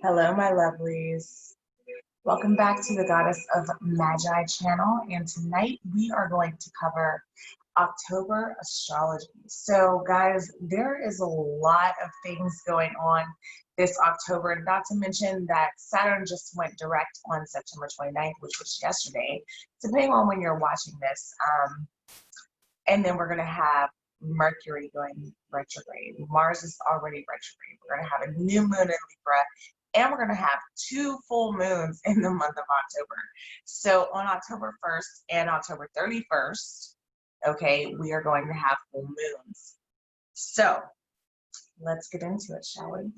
Hello, my lovelies. Welcome back to the Goddess of Magi channel. And tonight we are going to cover October astrology. So, guys, there is a lot of things going on this October, not to mention that Saturn just went direct on September 29th, which was yesterday, depending on when you're watching this. And then we're going to have Mercury going retrograde. Mars is already retrograde. We're going to have a new moon in Libra, and we're going to have 2 full moons in the month of October. So on October 1st and October 31st, okay, we are going to have full moons. So let's get into it, shall we?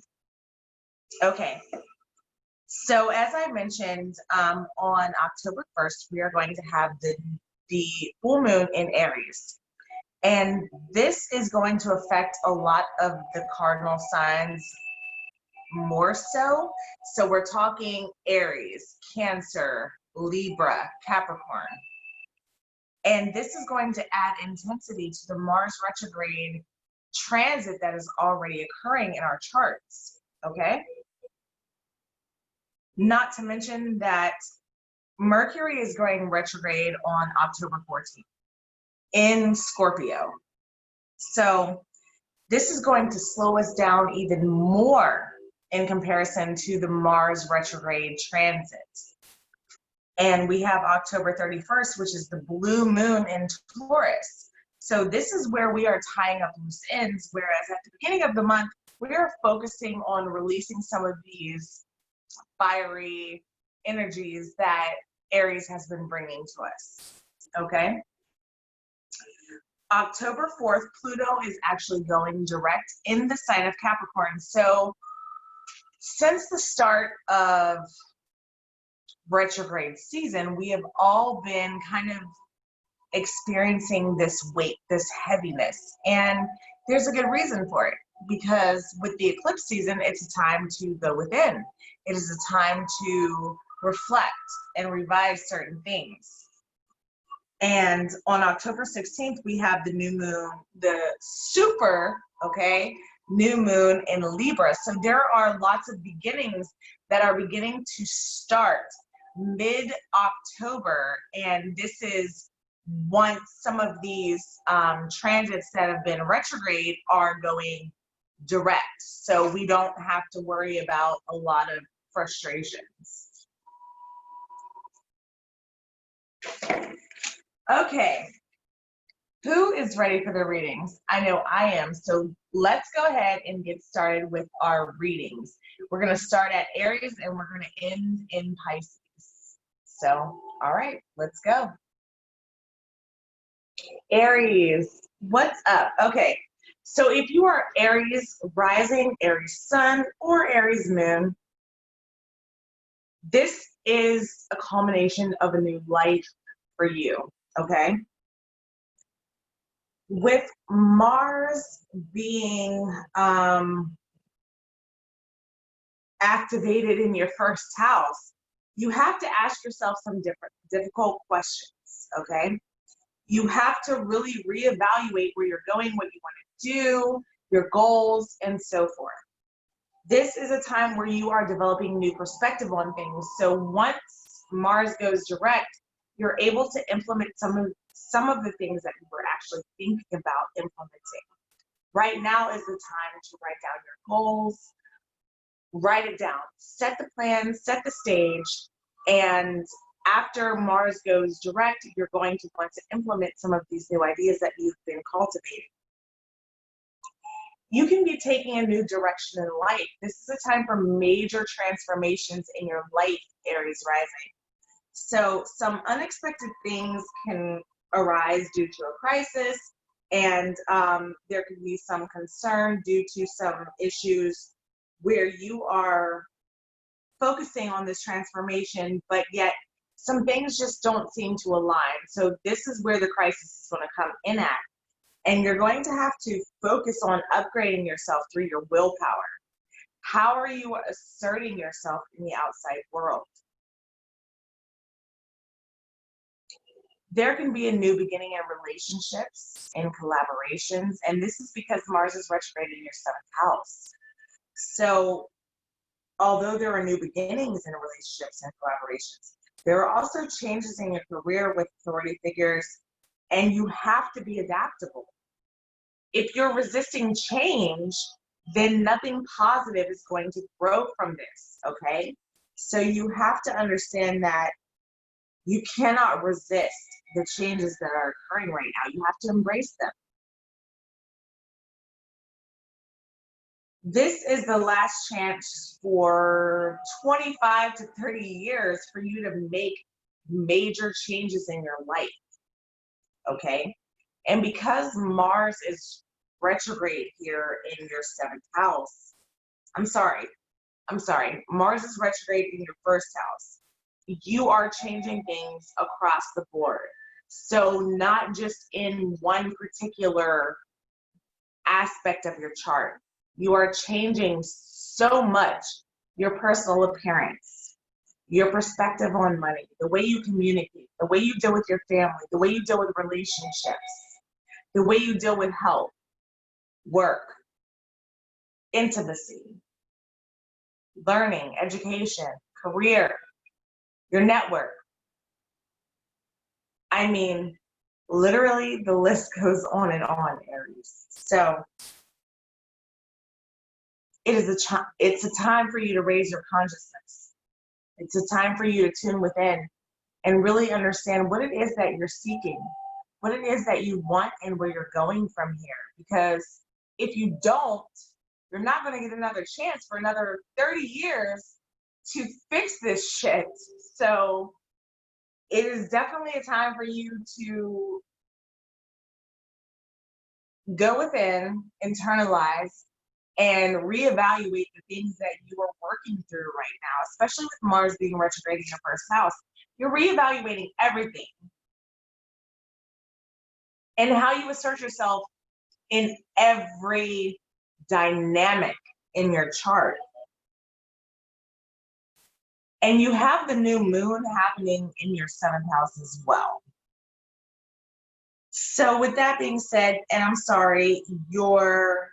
Okay. So as I mentioned, on October 1st, we are going to have the full moon in Aries. And this is going to affect a lot of the cardinal signs more so. So we're talking Aries, Cancer, Libra, Capricorn. And this is going to add intensity to the Mars retrograde transit that is already occurring in our charts, okay? Not to mention that Mercury is going retrograde on October 14th in Scorpio. So this is going to slow us down even more in comparison to the Mars retrograde transit. And we have October 31st, which is the blue moon in Taurus. So this is where we are tying up loose ends, whereas at the beginning of the month, we are focusing on releasing some of these fiery energies that Aries has been bringing to us, okay? October 4th, Pluto is actually going direct in the sign of Capricorn. So since the start of retrograde season, we have all been kind of experiencing this weight, this heaviness. And there's a good reason for it, because with the eclipse season, it's a time to go within. It is a time to reflect and revise certain things. And on October 16th, we have the new moon, the super, okay, new moon in Libra. So there are lots of beginnings that are beginning to start mid-October. And this is once some of these transits that have been retrograde are going direct. So we don't have to worry about a lot of frustrations. Okay, who is ready for the readings? I know I am, so let's go ahead and get started with our readings. We're going to start at Aries and we're going to end in Pisces. So, all right, let's go. Aries, what's up? Okay, so if you are Aries rising, Aries sun, or Aries moon, this is a culmination of a new life for you. Okay, with Mars being activated in your first house, you have to ask yourself some difficult questions, okay? You have to really reevaluate where you're going, what you want to do, your goals, and so forth. This is a time where you are developing new perspective on things. So once Mars goes direct, you're able to implement some of the things that you were actually thinking about implementing. Right now is the time to write down your goals, write it down, set the plan, set the stage, and after Mars goes direct, you're going to want to implement some of these new ideas that you've been cultivating. You can be taking a new direction in life. This is a time for major transformations in your life, Aries rising. So some unexpected things can arise due to a crisis, and there could be some concern due to some issues where you are focusing on this transformation, but yet some things just don't seem to align. So this is where the crisis is going to come in at. And you're going to have to focus on upgrading yourself through your willpower. How are you asserting yourself in the outside world? There can be a new beginning in relationships and collaborations, and this is because Mars is retrograde in your 7th house. So although there are new beginnings in relationships and collaborations, there are also changes in your career with authority figures, and you have to be adaptable. If you're resisting change, then nothing positive is going to grow from this, okay? So you have to understand that you cannot resist the changes that are occurring right now. You have to embrace them. This is the last chance for 25 to 30 years for you to make major changes in your life, okay? And because Mars is retrograde here in your seventh house, I'm sorry, Mars is retrograde in your first house. You are changing things across the board. So not just in one particular aspect of your chart. You are changing so much: your personal appearance, your perspective on money, the way you communicate, the way you deal with your family, the way you deal with relationships, the way you deal with health, work, intimacy, learning, education, career, your network. I mean, literally the list goes on and on, Aries. So it's a time for you to raise your consciousness. It's a time for you to tune within and really understand what it is that you're seeking, what it is that you want, and where you're going from here. Because if you don't, you're not going to get another chance for another 30 years to fix this shit. So it is definitely a time for you to go within, internalize, and reevaluate the things that you are working through right now, especially with Mars being retrograde in your first house. You're reevaluating everything and how you assert yourself in every dynamic in your chart. And you have the new moon happening in your seventh house as well. So with that being said, and I'm sorry, your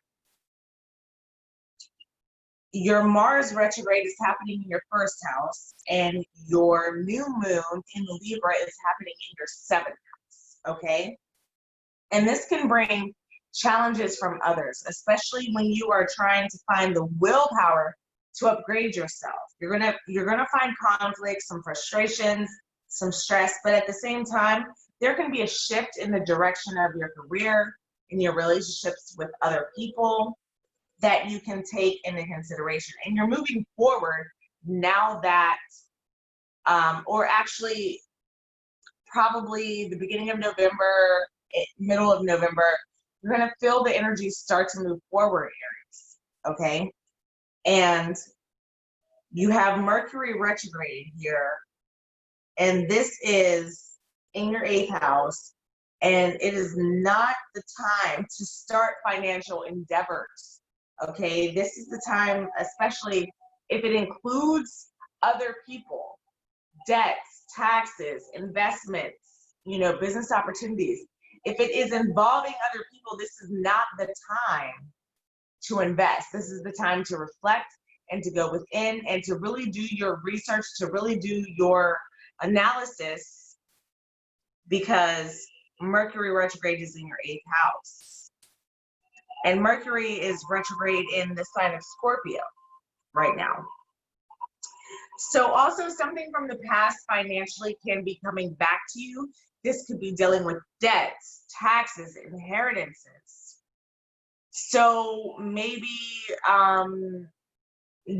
Mars retrograde is happening in your first house, and your new moon in Libra is happening in your seventh house, okay? And this can bring challenges from others, especially when you are trying to find the willpower to upgrade yourself. You're gonna find conflicts, some frustrations, some stress, but at the same time, there can be a shift in the direction of your career, in your relationships with other people, that you can take into consideration. And you're moving forward now that, or actually probably the beginning of November, middle of November, you're gonna feel the energy start to move forward, Aries, okay? And you have Mercury retrograde here, and this is in your eighth house, and it is not the time to start financial endeavors, okay? This is the time, especially if it includes other people, debts, taxes, investments, you know, business opportunities. If it is involving other people, this is not the time to invest. This is the time to reflect and to go within and to really do your research, to really do your analysis, because Mercury retrograde is in your eighth house. And Mercury is retrograde in the sign of Scorpio right now. So also something from the past financially can be coming back to you. This could be dealing with debts, taxes, inheritances. So maybe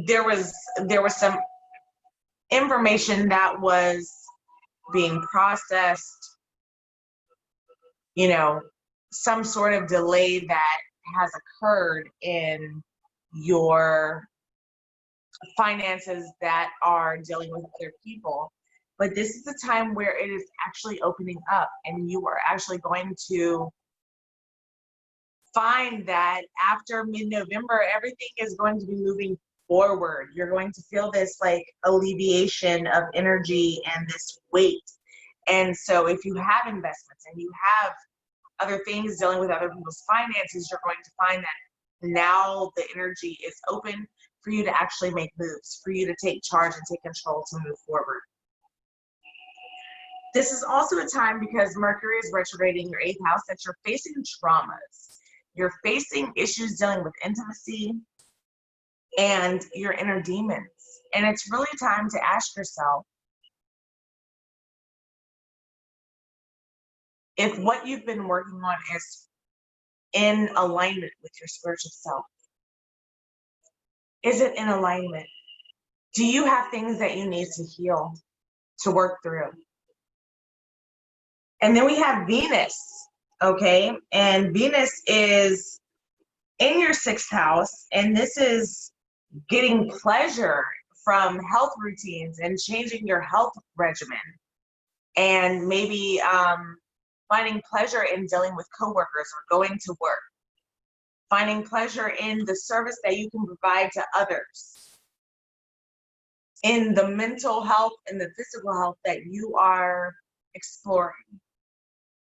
there was some information that was being processed, you know, some sort of delay that has occurred in your finances that are dealing with other people. But this is the time where it is actually opening up, and you are actually going to find that after mid-November, everything is going to be moving forward. You're going to feel this like alleviation of energy and this weight. And so if you have investments and you have other things dealing with other people's finances, you're going to find that now the energy is open for you to actually make moves, for you to take charge and take control to move forward. This is also a time, because Mercury is retrograding your 8th house, that you're facing traumas. You're facing issues dealing with intimacy and your inner demons. And it's really time to ask yourself if what you've been working on is in alignment with your spiritual self. Is it in alignment? Do you have things that you need to heal, to work through? And then we have Venus, okay? And Venus is in your 6th house, and this is getting pleasure from health routines and changing your health regimen, and maybe finding pleasure in dealing with coworkers or going to work, finding pleasure in the service that you can provide to others, in the mental health and the physical health that you are exploring.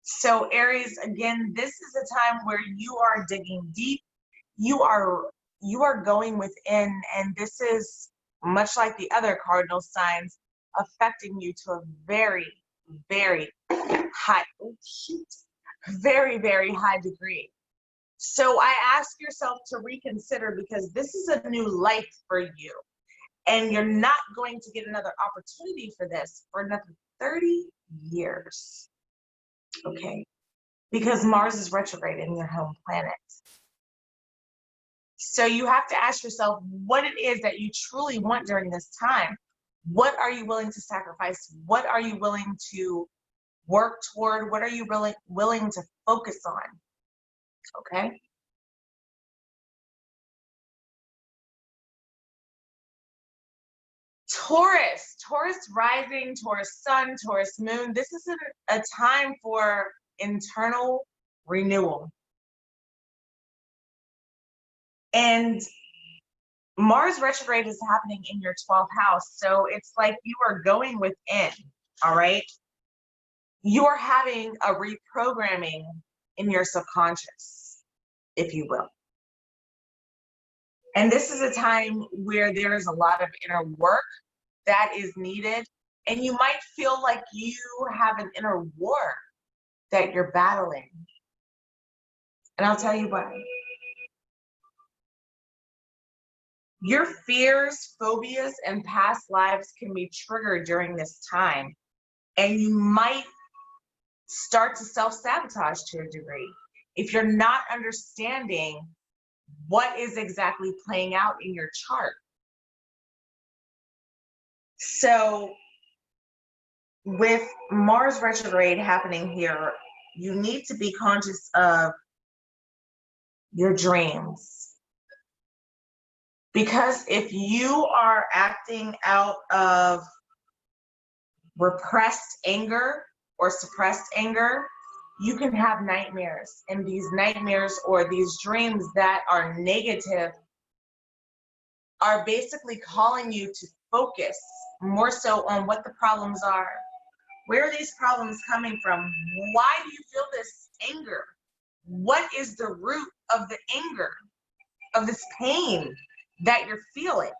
So Aries, again, this is a time where you are digging deep. You are going within, and this is much like the other cardinal signs, affecting you to a very, very high, very, very high degree. So I ask yourself to reconsider, because this is a new life for you, and you're not going to get another opportunity for this for another 30 years. Okay, because Mars is retrograde in your home planet. So you have to ask yourself what it is that you truly want during this time. What are you willing to sacrifice? What are you willing to work toward? What are you really willing to focus on? Okay. Taurus rising, Taurus sun, Taurus moon. This is a time for internal renewal. And Mars retrograde is happening in your 12th house. So it's like you are going within, all right? You are having a reprogramming in your subconscious, if you will. And this is a time where there is a lot of inner work that is needed. And you might feel like you have an inner war that you're battling. And I'll tell you why. Your fears, phobias, and past lives can be triggered during this time. And you might start to self-sabotage to a degree if you're not understanding what is exactly playing out in your chart. So with Mars retrograde happening here, you need to be conscious of your dreams. Because if you are acting out of repressed anger or suppressed anger, you can have nightmares. And these nightmares or these dreams that are negative are basically calling you to focus more so on what the problems are. Where are these problems coming from? Why do you feel this anger? What is the root of the anger, of this pain that you're feeling?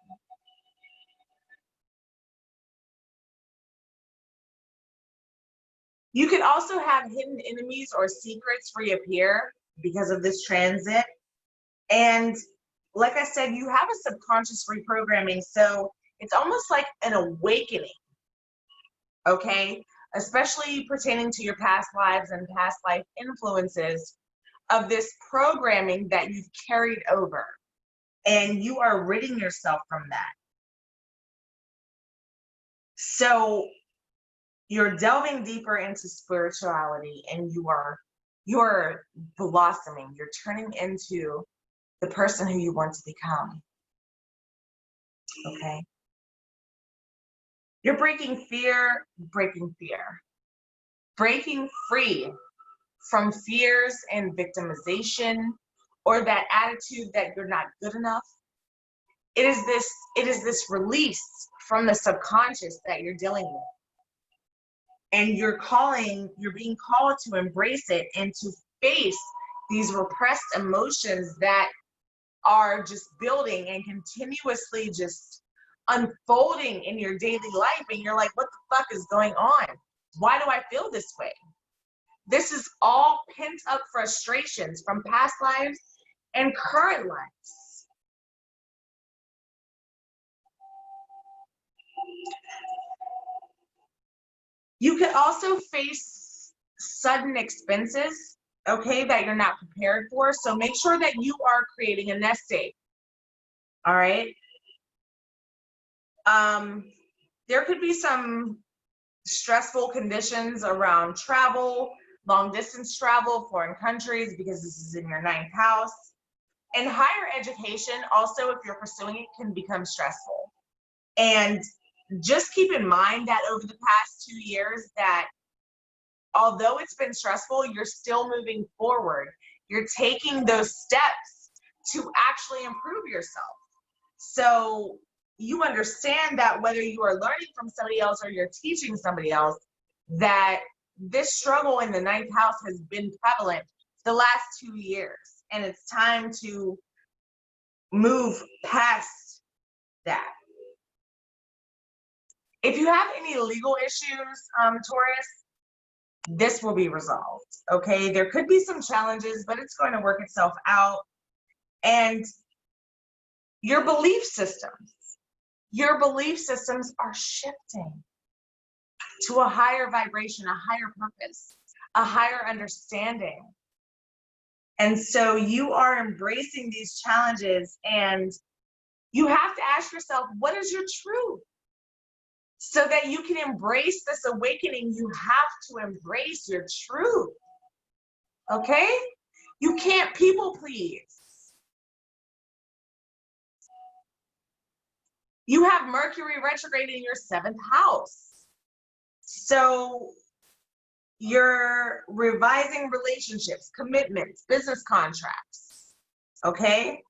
You could also have hidden enemies or secrets reappear because of this transit. And like I said, you have a subconscious reprogramming. So it's almost like an awakening, okay? Especially pertaining to your past lives and past life influences of this programming that you've carried over. And you are ridding yourself from that. So you're delving deeper into spirituality, and you are blossoming. You're turning into the person who you want to become. Okay. You're breaking fear, breaking free from fears and victimization, or that attitude that you're not good enough. It is this release from the subconscious that you're dealing with. And you're being called to embrace it and to face these repressed emotions that are just building and continuously just unfolding in your daily life, and you're like, what the fuck is going on? Why do I feel this way? This is all pent up frustrations from past lives and current lives. You could also face sudden expenses, okay, that you're not prepared for. So make sure that you are creating a nest egg. All right. There could be some stressful conditions around travel, long distance travel, foreign countries, because this is in your 9th house. And higher education, also, if you're pursuing it, can become stressful. And just keep in mind that over the past 2 years, that although it's been stressful, you're still moving forward. You're taking those steps to actually improve yourself. So you understand that whether you are learning from somebody else or you're teaching somebody else, that this struggle in the 9th house has been prevalent the last 2 years. And it's time to move past that. If you have any legal issues, Taurus, this will be resolved, okay? There could be some challenges, but it's going to work itself out. And your belief systems are shifting to a higher vibration, a higher purpose, a higher understanding. And so you are embracing these challenges, and you have to ask yourself, what is your truth? So that you can embrace this awakening, you have to embrace your truth, okay? You can't people please. You have Mercury retrograde in your 7th house. So you're revising relationships, commitments, business contracts, okay?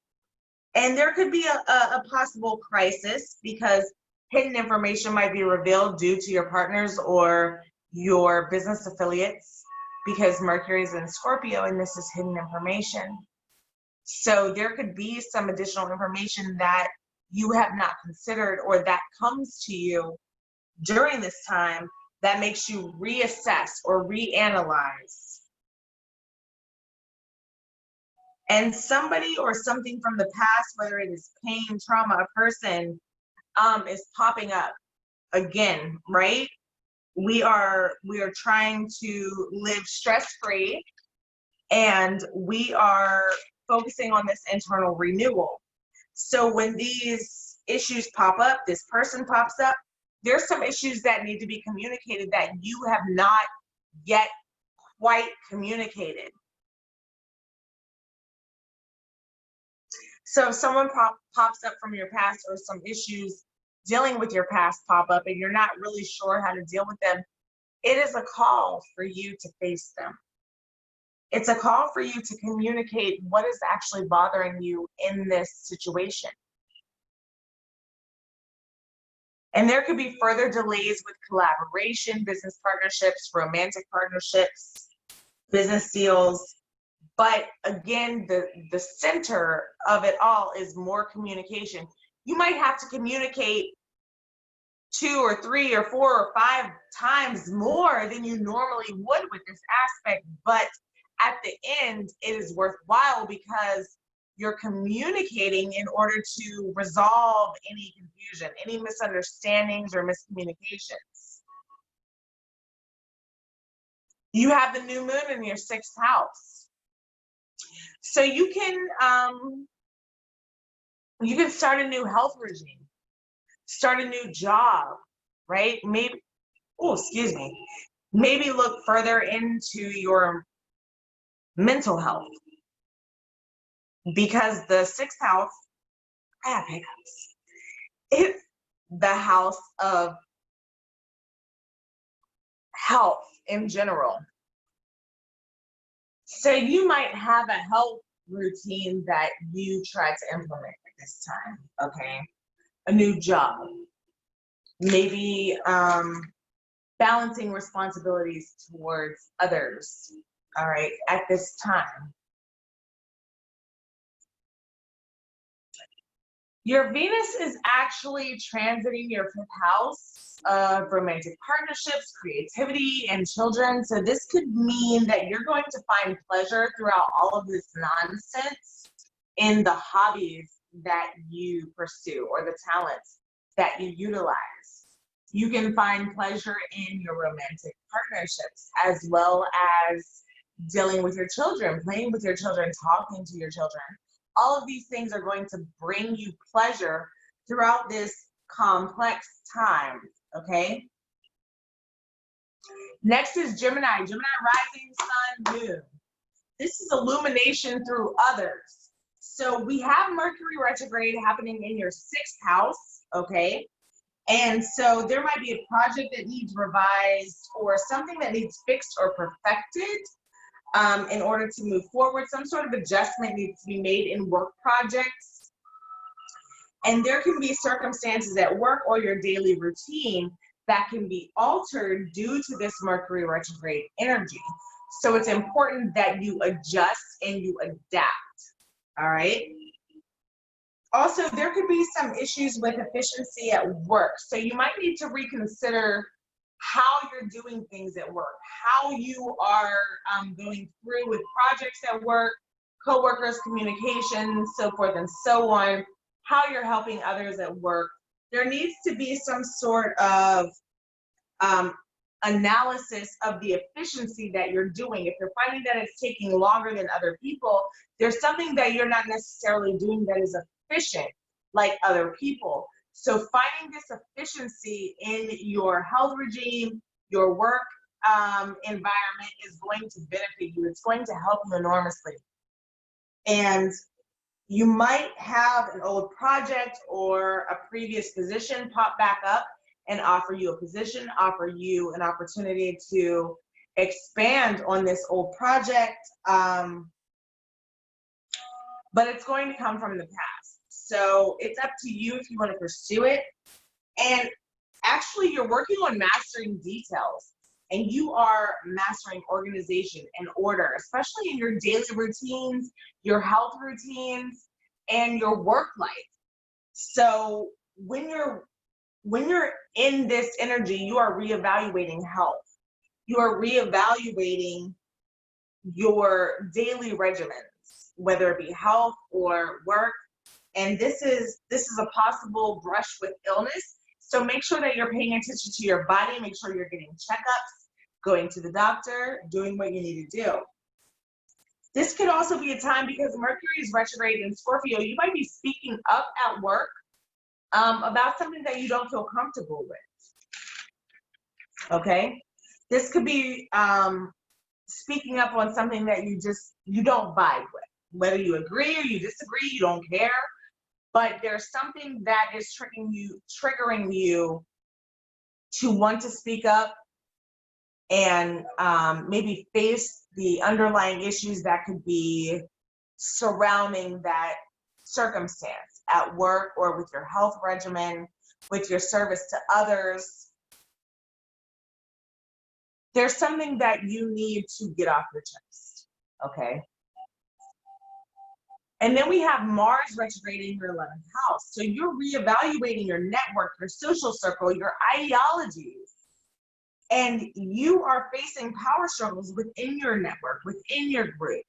And there could be a possible crisis because hidden information might be revealed due to your partners or your business affiliates, because Mercury is in Scorpio and this is hidden information. So there could be some additional information that you have not considered or that comes to you during this time that makes you reassess or reanalyze. And somebody or something from the past, whether it is pain, trauma, a person, is popping up again, right? We are trying to live stress-free, and we are focusing on this internal renewal. So when these issues pop up, this person pops up, there's some issues that need to be communicated that you have not yet quite communicated. So if someone pops up from your past, or some issues dealing with your past pop up and you're not really sure how to deal with them, it is a call for you to face them. It's a call for you to communicate what is actually bothering you in this situation. And there could be further delays with collaboration, business partnerships, romantic partnerships, business deals. But again, the center of it all is more communication. You might have to communicate 2 or 3 or 4 or 5 times more than you normally would with this aspect. But at the end, it is worthwhile because you're communicating in order to resolve any confusion, any misunderstandings or miscommunications. You have the new moon in your 6th house. So you can start a new health regime, start a new job, right? Maybe, oh, excuse me, maybe look further into your mental health, because the 6th house, I have hiccups, it's the house of health in general. So you might have a health routine that you try to implement at this time, okay? A new job, maybe balancing responsibilities towards others, all right, at this time. Your Venus is actually transiting your fifth house of romantic partnerships, creativity, and children. So this could mean that you're going to find pleasure throughout all of this nonsense in the hobbies that you pursue or the talents that you utilize. You can find pleasure in your romantic partnerships as well as dealing with your children, playing with your children, talking to your children. All of these things are going to bring you pleasure throughout this complex time, okay? Next is Gemini. Gemini rising, sun, moon. This is illumination through others. So we have Mercury retrograde happening in your sixth house, okay? And so there might be a project that needs revised or something that needs fixed or perfected in order to move forward. Some sort of adjustment needs to be made in work projects. And there can be circumstances at work or your daily routine that can be altered due to this Mercury retrograde energy. So it's important that you adjust and you adapt, all right? Also, there could be some issues with efficiency at work. So you might need to reconsider how you're doing things at work, how you are going through with projects at work, coworkers, communication, so forth and so on, how you're helping others at work. There needs to be some sort of analysis of the efficiency that you're doing. If you're finding that it's taking longer than other people, there's something that you're not necessarily doing that is efficient like other people. So finding this efficiency in your health regime, your work environment is going to benefit you. It's going to help you enormously. And you might have an old project or a previous position pop back up and offer you a position, offer you an opportunity to expand on this old project. But it's going to come from the past. So it's up to you if you want to pursue it. And actually, you're working on mastering details and you are mastering organization and order, especially in your daily routines, your health routines, and your work life. So when you're in this energy, you are reevaluating health. You are reevaluating your daily regimens, whether it be health or work. And this is a possible brush with illness. So make sure that you're paying attention to your body, make sure you're getting checkups, going to the doctor, doing what you need to do. This could also be a time, because Mercury is retrograde in Scorpio, you might be speaking up at work about something that you don't feel comfortable with, okay? This could be speaking up on something that you don't vibe with, whether you agree or you disagree, you don't care, but there's something that is triggering you to want to speak up and maybe face the underlying issues that could be surrounding that circumstance at work or with your health regimen, with your service to others. There's something that you need to get off your chest, okay? And then we have Mars retrograde in your 11th house. So you're reevaluating your network, your social circle, your ideologies. And you are facing power struggles within your network, within your group.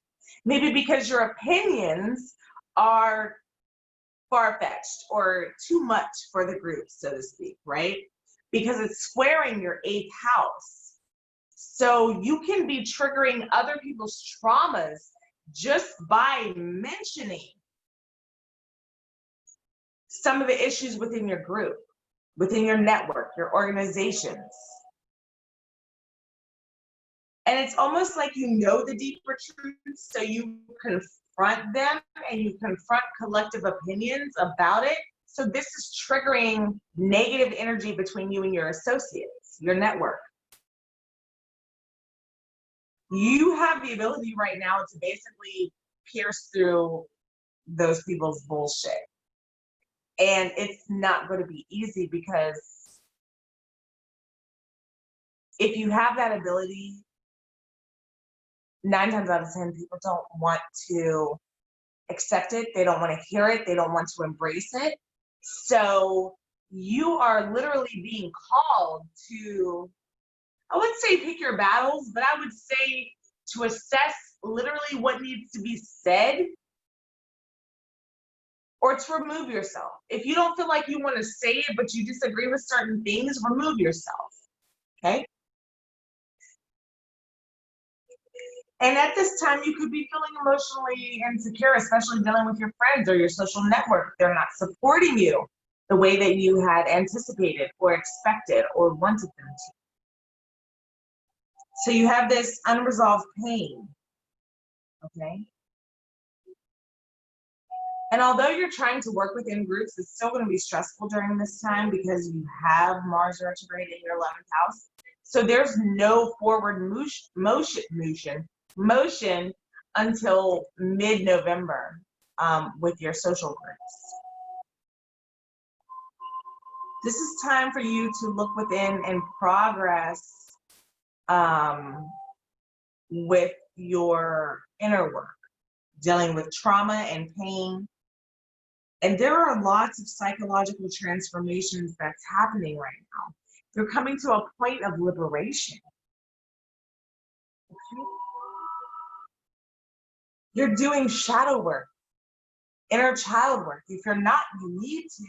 Maybe because your opinions are far-fetched or too much for the group, so to speak, right? Because it's squaring your 8th house. So you can be triggering other people's traumas just by mentioning some of the issues within your group, within your network, your organizations. And it's almost like you know the deeper truths, so you confront them and you confront collective opinions about it. So this is triggering negative energy between you and your associates, your network. You have the ability right now to basically pierce through those people's bullshit. And it's not going to be easy, because if you have that ability, 9 times out of 10, people don't want to accept it. They don't want to hear it. They don't want to embrace it. So you are literally being called to, I wouldn't say pick your battles, but I would say to assess literally what needs to be said or to remove yourself. If you don't feel like you want to say it, but you disagree with certain things, remove yourself, okay? And at this time, you could be feeling emotionally insecure, especially dealing with your friends or your social network. They're not supporting you the way that you had anticipated or expected or wanted them to. So you have this unresolved pain, okay? And although you're trying to work within groups, it's still going to be stressful during this time because you have Mars retrograde in your 11th house. So there's no forward motion until mid-November with your social groups. This is time for you to look within and progress with your inner work, dealing with trauma and pain. And there are lots of psychological transformations that's happening right now. You're coming to a point of liberation. Okay? You're doing shadow work, inner child work. If you're not, you need to.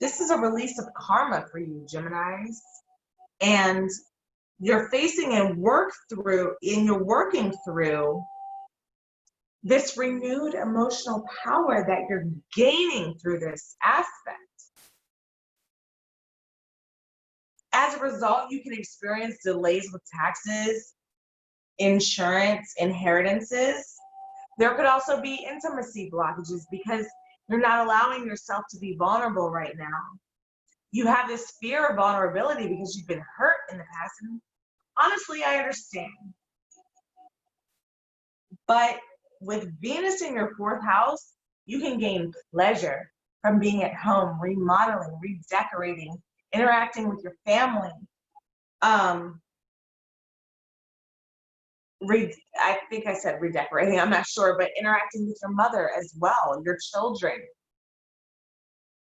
This is a release of karma for you, Geminis. And you're facing and you're working through this renewed emotional power that you're gaining through this aspect. As a result, you can experience delays with taxes, insurance, inheritances. There could also be intimacy blockages because you're not allowing yourself to be vulnerable right now. You have this fear of vulnerability because you've been hurt in the past. And honestly, I understand. But with Venus in your 4th house, you can gain pleasure from being at home, remodeling, redecorating, interacting with your family. I think I said redecorating, I'm not sure, but interacting with your mother as well, your children.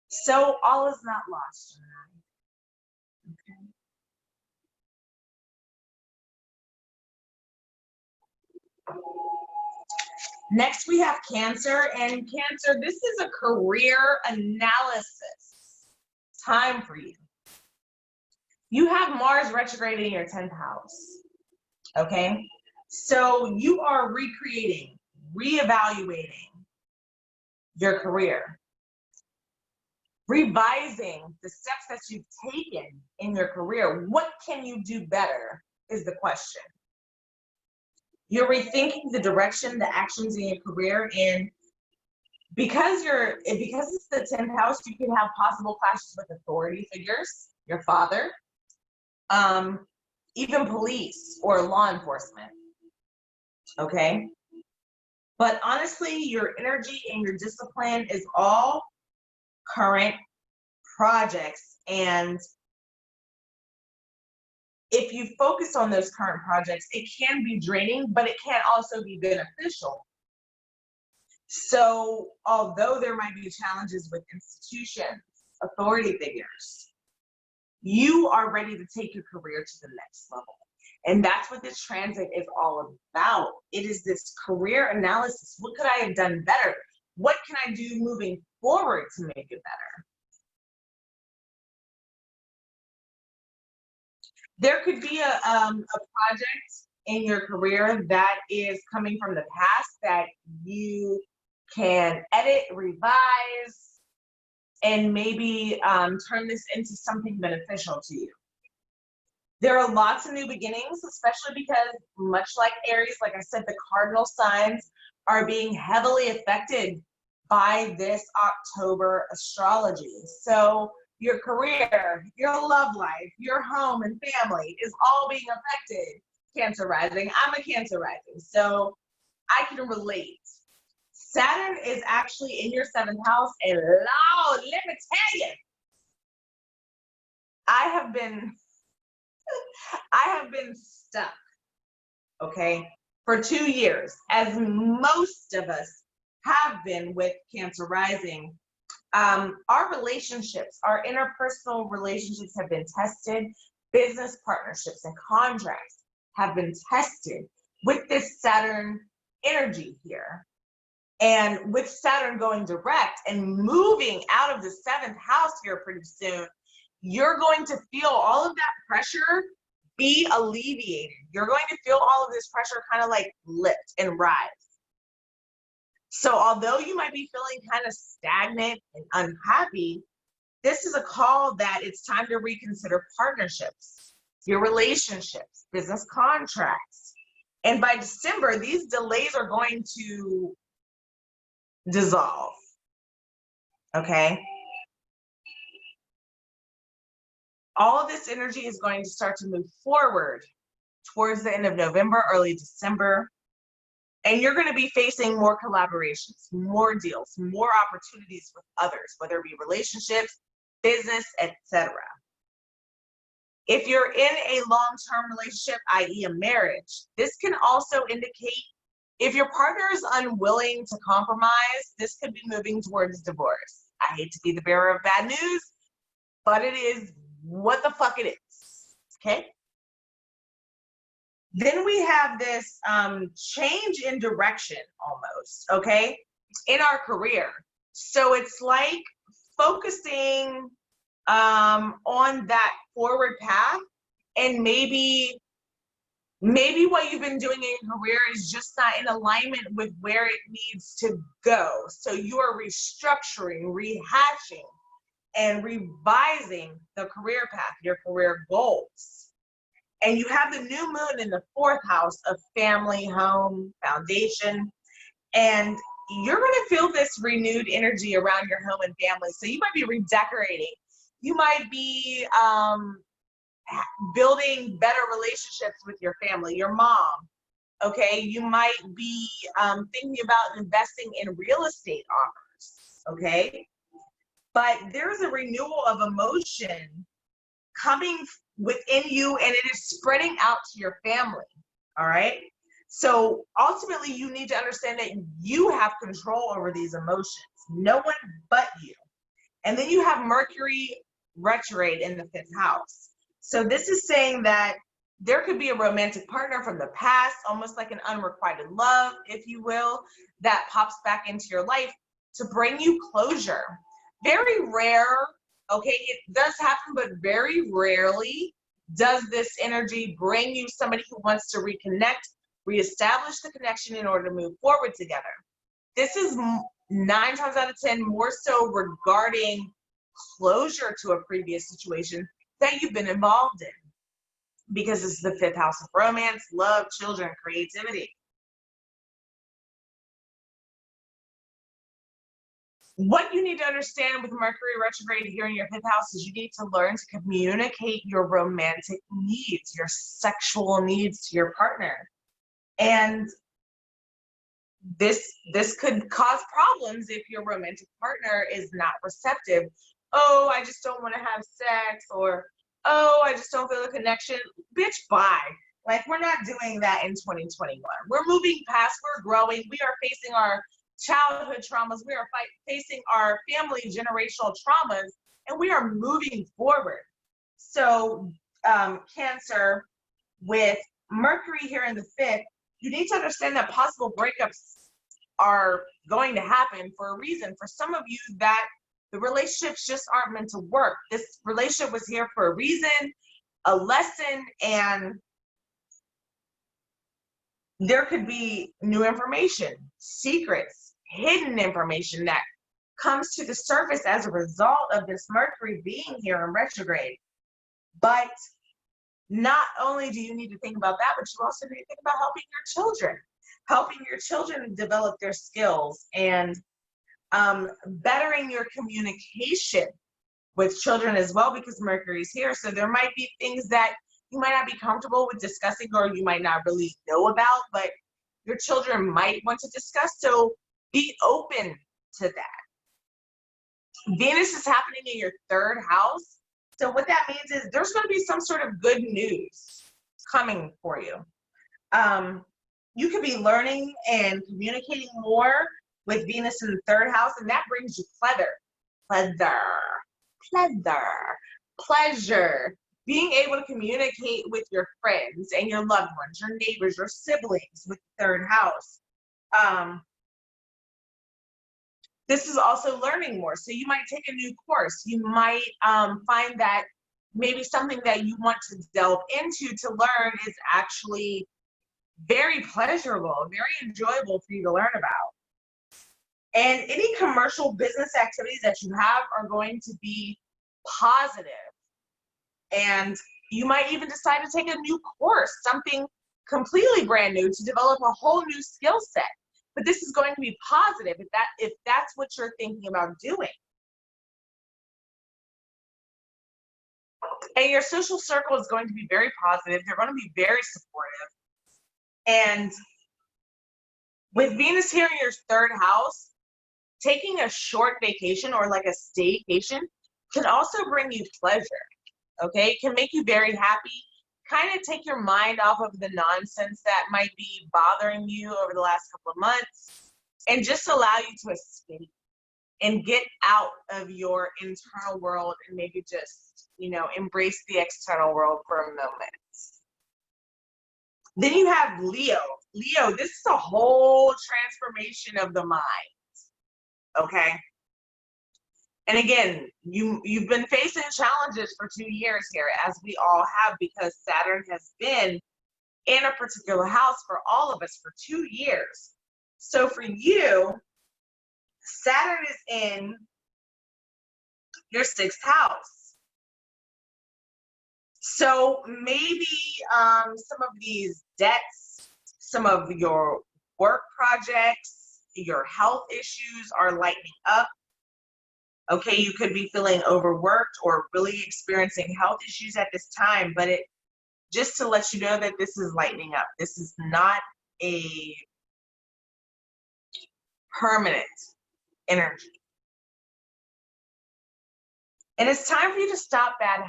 So all is not lost, Gemini. Okay. Next, we have Cancer, and Cancer, this is a career analysis time for you. You have Mars retrograde in your 10th house, okay? So you are recreating, reevaluating your career, revising the steps that you've taken in your career. What can you do better is the question. You're rethinking the direction, the actions in your career, and because it's the 10th house, you can have possible clashes with authority figures, your father, even police or law enforcement. Okay? But honestly, your energy and your discipline is all current projects, and if you focus on those current projects, it can be draining, but it can also be beneficial. So although there might be challenges with institutions, authority figures, you are ready to take your career to the next level. And that's what this transit is all about. It is this career analysis. What could I have done better? What can I do moving forward to make it better? There could be a project in your career that is coming from the past that you can edit, revise, and maybe turn this into something beneficial to you. There are lots of new beginnings, especially because much like Aries, like I said, the cardinal signs are being heavily affected by this October astrology. So your career, your love life, your home and family is all being affected. Cancer rising. I'm a Cancer rising, so I can relate. Saturn is actually in your 7th house, and Lord, let me tell you, I have been stuck, okay? for 2 years, as most of us have been with Cancer rising. Our relationships, our interpersonal relationships have been tested. Business partnerships and contracts have been tested with this Saturn energy here. And with Saturn going direct and moving out of the 7th house here pretty soon, you're going to feel all of that pressure be alleviated. You're going to feel all of this pressure kind of like lift and rise. So although you might be feeling kind of stagnant and unhappy, this is a call that it's time to reconsider partnerships, your relationships, business contracts. And by December, these delays are going to dissolve. Okay? All of this energy is going to start to move forward towards the end of November, early December. And you're going to be facing more collaborations, more deals, more opportunities with others, whether it be relationships, business, etc. If you're in a long-term relationship, i.e. a marriage, this can also indicate if your partner is unwilling to compromise, this could be moving towards divorce. I hate to be the bearer of bad news, but it is what the fuck it is, okay? Then we have this change in direction almost, okay, in our career. So it's like focusing on that forward path, and maybe what you've been doing in your career is just not in alignment with where it needs to go. So you are restructuring, rehashing, and revising the career path, your career goals. And you have the new moon in the 4th house of family, home, foundation, and you're going to feel this renewed energy around your home and family. So you might be redecorating. You might be building better relationships with your family, your mom. Okay, you might be thinking about investing in real estate offers. Okay, but there's a renewal of emotion coming within you, and it is spreading out to your family. All right, so ultimately you need to understand that you have control over these emotions, no one but you. And then you have Mercury retrograde in the 5th house. So this is saying that there could be a romantic partner from the past, almost like an unrequited love, if you will, that pops back into your life to bring you closure. Very rare. Okay, it does happen, but very rarely does this energy bring you somebody who wants to reconnect, reestablish the connection in order to move forward together. This is 9 times out of 10 more so regarding closure to a previous situation that you've been involved in, because this is the 5th house of romance, love, children, creativity. What you need to understand with Mercury retrograde here in your 5th house is you need to learn to communicate your romantic needs, your sexual needs to your partner. And this could cause problems if your romantic partner is not receptive. Oh, I just don't want to have sex, or oh, I just don't feel a connection. Bitch, bye. Like, we're not doing that in 2021. We're moving past, we're growing. We are facing our childhood traumas. We are facing our family generational traumas, and we are moving forward. So Cancer, with Mercury here in the 5th, you need to understand that possible breakups are going to happen for a reason. For some of you, that the relationships just aren't meant to work. This relationship was here for a reason, a lesson, and there could be new information, secrets, hidden information that comes to the surface as a result of this Mercury being here in retrograde. But not only do you need to think about that, but you also need to think about helping your children develop their skills, and bettering your communication with children as well, because Mercury's here. So there might be things that you might not be comfortable with discussing, or you might not really know about, but your children might want to discuss. So be open to that. Venus is happening in your 3rd house. So what that means is there's going to be some sort of good news coming for you. you could be learning and communicating more with Venus in the third house, and that brings you pleasure. Being able to communicate with your friends and your loved ones, your neighbors, your siblings with the third house. This is also learning more. So you might take a new course. You might find that maybe something that you want to delve into to learn is actually very pleasurable, very enjoyable for you to learn about. And any commercial business activities that you have are going to be positive. And you might even decide to take a new course, something completely brand new, to develop a whole new skill set. But this is going to be positive if that's what you're thinking about doing. And your social circle is going to be very positive. They're going to be very supportive. And with Venus here in your third house, taking a short vacation or like a staycation can also bring you pleasure. Okay, it can make you very happy, kind of take your mind off of the nonsense that might be bothering you over the last couple of months, and just allow you to escape and get out of your internal world and maybe just, embrace the external world for a moment. Then you have Leo. Leo, this is a whole transformation of the mind. Okay. And again, you've been facing challenges for 2 years here, as we all have, because Saturn has been in a particular house for all of us for 2 years. So for you, Saturn is in your 6th house. So maybe some of these debts, some of your work projects, your health issues are lightening up. Okay, you could be feeling overworked or really experiencing health issues at this time, but just to let you know that this is lightening up. This is not a permanent energy. And it's time for you to stop bad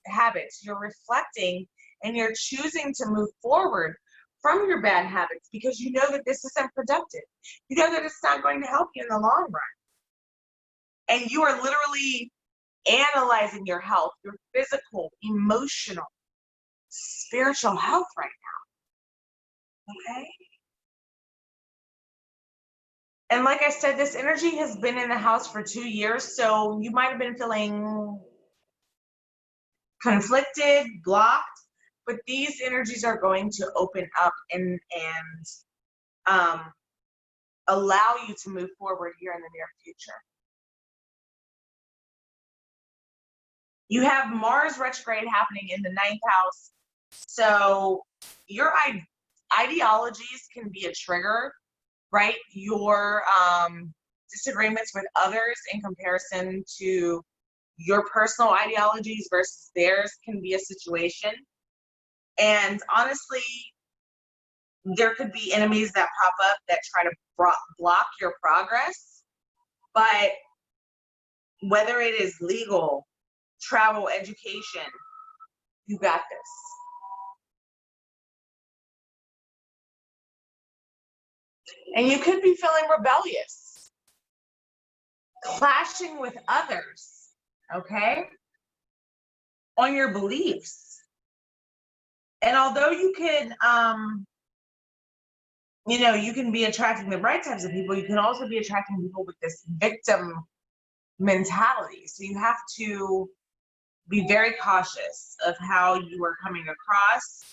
habits. You're reflecting and you're choosing to move forward from your bad habits because you know that this isn't productive. You know that it's not going to help you in the long run. And you are literally analyzing your health, your physical, emotional, spiritual health right now. Okay? And like I said, this energy has been in the house for 2 years, so you might have been feeling conflicted, blocked, but these energies are going to open up and allow you to move forward here in the near future. You have Mars retrograde happening in the 9th house. So your ideologies can be a trigger, right? Your disagreements with others in comparison to your personal ideologies versus theirs can be a situation. And honestly, there could be enemies that pop up that try to block your progress. But whether it is legal, travel, education, you got this. And you could be feeling rebellious, clashing with others, okay, on your beliefs. And although you can, you can be attracting the right types of people, you can also be attracting people with this victim mentality. So you have to be very cautious of how you are coming across.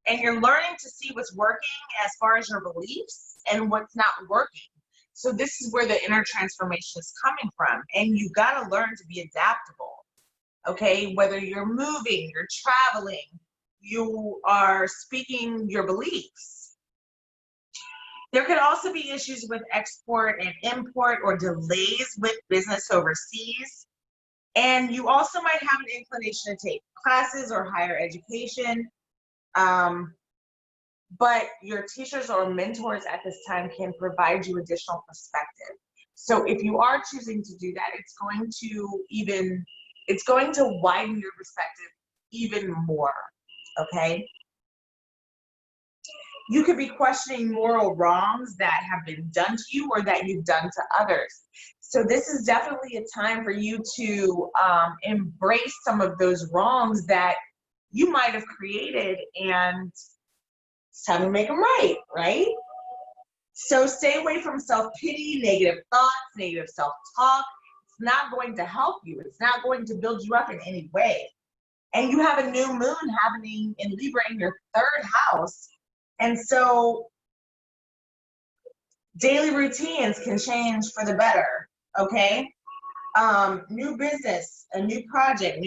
And you're learning to see what's working as far as your beliefs and what's not working. So this is where the inner transformation is coming from. And you got to learn to be adaptable. Okay, whether you're moving, you're traveling, you are speaking your beliefs. There could also be issues with export and import or delays with business overseas. And you also might have an inclination to take classes or higher education. But your teachers or mentors at this time can provide you additional perspective. So if you are choosing to do that, it's going to widen your perspective even more, okay? You could be questioning moral wrongs that have been done to you or that you've done to others. So this is definitely a time for you to embrace some of those wrongs that you might have created, and it's time to make them right, right? So stay away from self-pity, negative thoughts, negative self-talk. It's not going to help you. It's not going to build you up in any way. And you have a new moon happening in Libra in your third house. And so daily routines can change for the better, okay? New business, a new project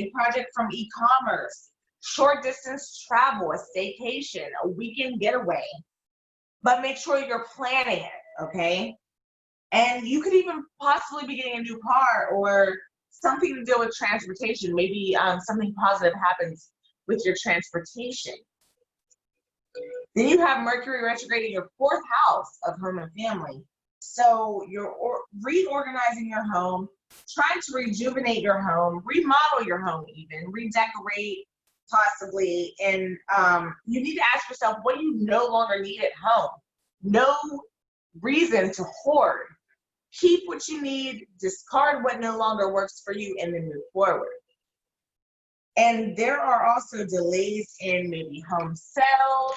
from e-commerce, short distance travel, a staycation, a weekend getaway. But make sure you're planning it, okay? And you could even possibly be getting a new car or something to deal with transportation. Maybe something positive happens with your transportation. Then you have Mercury retrograde in your fourth house of home and family. So you're reorganizing your home, trying to rejuvenate your home, remodel your home even, redecorate possibly. And you need to ask yourself, what do you no longer need at home? No reason to hoard. Keep what you need, discard what no longer works for you, and then move forward. And there are also delays in maybe home sales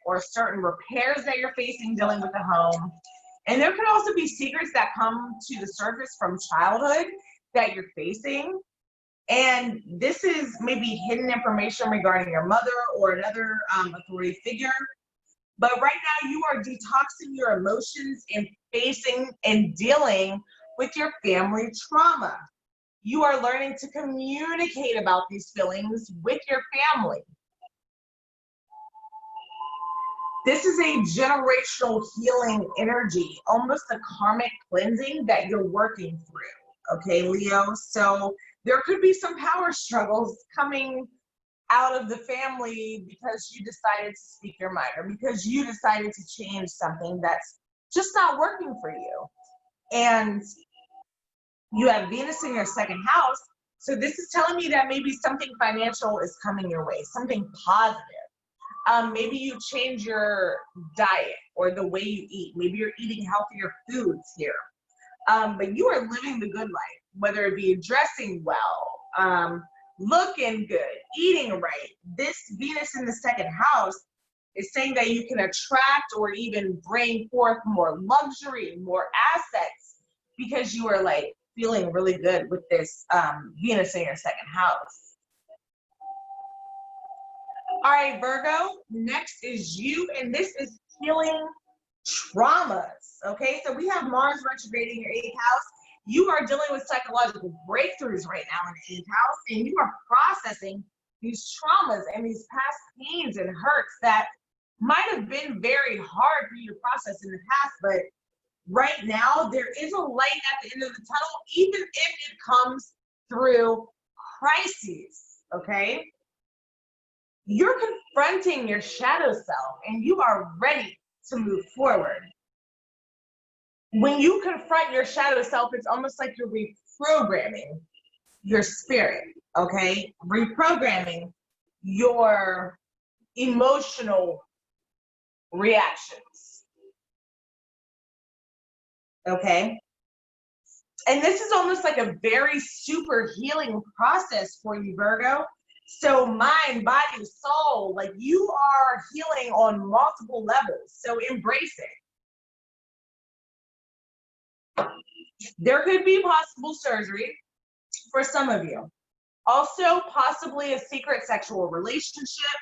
or certain repairs that you're facing dealing with the home. And there could also be secrets that come to the surface from childhood that you're facing. And this is maybe hidden information regarding your mother or another authority figure. But right now you are detoxing your emotions and facing and dealing with your family trauma. You are learning to communicate about these feelings with your family. This is a generational healing energy, almost a karmic cleansing that you're working through, okay, Leo? So there could be some power struggles coming out of the family because you decided to speak your mind or because you decided to change something that's just not working for you. And you have Venus in your second house. So this is telling me that maybe something financial is coming your way, something positive. Maybe you change your diet or the way you eat. Maybe you're eating healthier foods here. But you are living the good life, whether it be dressing well, looking good, eating right. This Venus in the second house is saying that you can attract or even bring forth more luxury, more assets, because you are like feeling really good with this Venus in your second house. All right, Virgo, next is you, and this is healing traumas, okay? So we have Mars retrograding your 8th house. You are dealing with psychological breakthroughs right now in the 8th house, and you are processing these traumas and these past pains and hurts that might have been very hard for you to process in the past, but right now there is a light at the end of the tunnel, even if it comes through crises, okay? You're confronting your shadow self and you are ready to move forward. When you confront your shadow self, it's almost like you're reprogramming your spirit, okay? Reprogramming your emotional reactions, okay? And this is almost like a very super healing process for you, Virgo. So mind, body, soul, like you are healing on multiple levels. So embrace it. There could be possible surgery for some of you. Also, possibly a secret sexual relationship,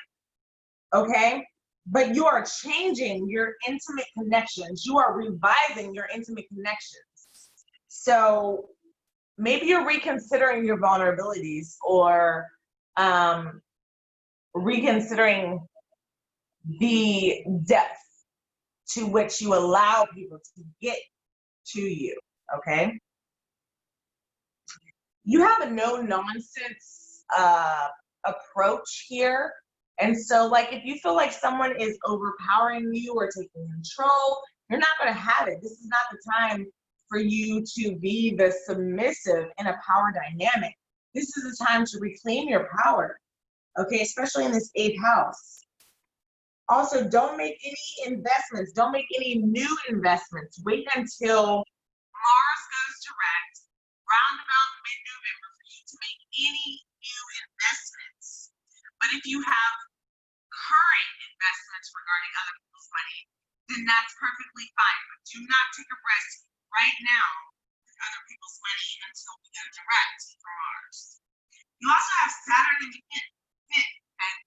okay? But you are changing your intimate connections. You are revising your intimate connections. So maybe you're reconsidering your vulnerabilities or reconsidering the depth to which you allow people to get to you, okay? You have a no-nonsense approach here. And so, like, if you feel like someone is overpowering you or taking control, you're not going to have it. This is not the time for you to be the submissive in a power dynamic. This is the time to reclaim your power, okay, especially in this 8th house. Also, don't make any investments. Don't make any new investments. Wait until Mars goes direct, round about mid-November, for you to make any new investments. But if you have current investments regarding other people's money, then that's perfectly fine. But do not take a risk right now with other people's money until we go direct for Mars. You also have Saturn in the fifth and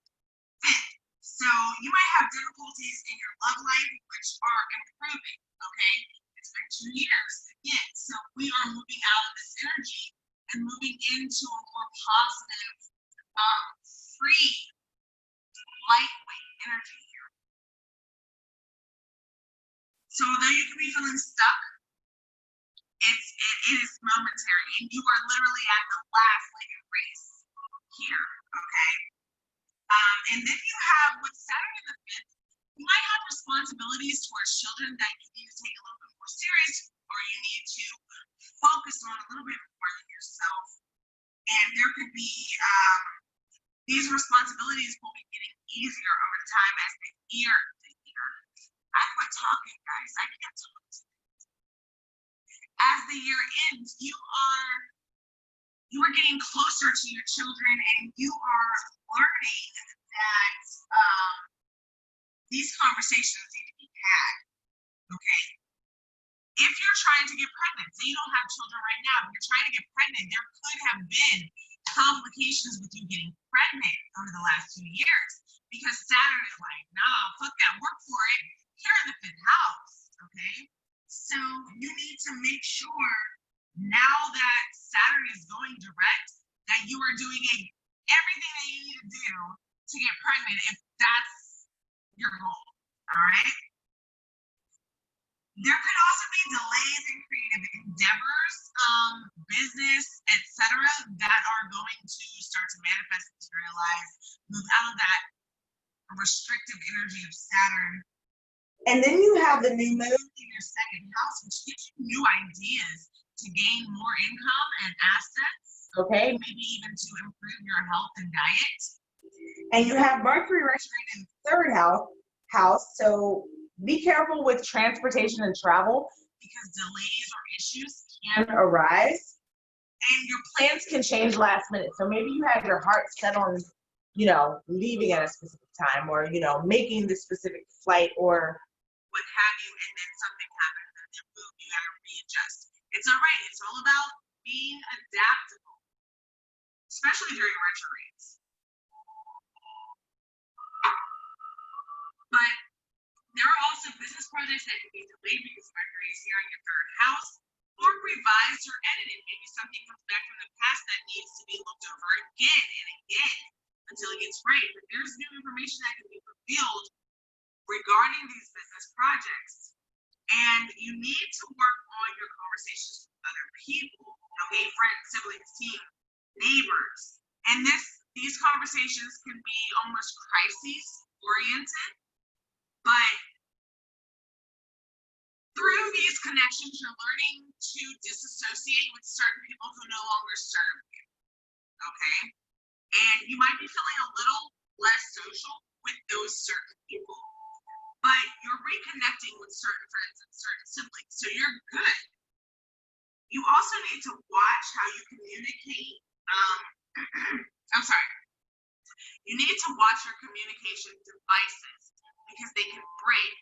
fifth. So you might have difficulties in your love life, which are improving, okay? It's been 2 years again. So we are moving out of this energy and moving into a more positive, free, lightweight energy here. So although you can be feeling stuck, it is momentary, and you are literally at the last leg of race here, okay? And then you have, with Saturn in the fifth, you might have responsibilities towards children that you need to take a little bit more serious, or you need to focus on a little bit more than yourself. And there could be, these responsibilities will be getting easier over time as the year to year. I quit talking, guys. I can't talk. As the year ends, you are getting closer to your children, and you are learning that these conversations need to be had, okay? If you're trying to get pregnant, say you don't have children right now, if you're trying to get pregnant, there could have been complications with you getting pregnant over the last 2 years, because Saturn is like, nah, fuck that, work for it. You're in the fifth house, okay? So you need to make sure now that Saturn is going direct, that you are doing everything that you need to do to get pregnant if that's your goal, all right? There could also be delays in creative endeavors, business, etc., that are going to start to manifest, materialize, move out of that restrictive energy of Saturn. And then you have the new moon in your second house, which gives you new ideas to gain more income and assets, okay? Maybe even to improve your health and diet. And you have Mercury retrograde in the third house, so be careful with transportation and travel, because delays or issues can arise, and your plans can change last minute. So maybe you had your heart set on, leaving at a specific time, or, making the specific flight or what have you, and then something happens and then boom, you gotta readjust. It's all right. It's all about being adaptable, especially during retrogrades. But there are also business projects that can be delayed because Mercury is here in your third house, or revised or edited. Maybe something comes back from the past that needs to be looked over again and again until it gets right. But there's new information that can be revealed regarding these business projects. And you need to work on your conversations with other people, okay, friends, siblings, team, neighbors. And these conversations can be almost crisis oriented, but through these connections, you're learning to disassociate with certain people who no longer serve you, okay? And you might be feeling a little less social with those certain people, but you're reconnecting with certain friends and certain siblings, so you're good. You also need to watch how you communicate. You need to watch your communication devices, because they can break,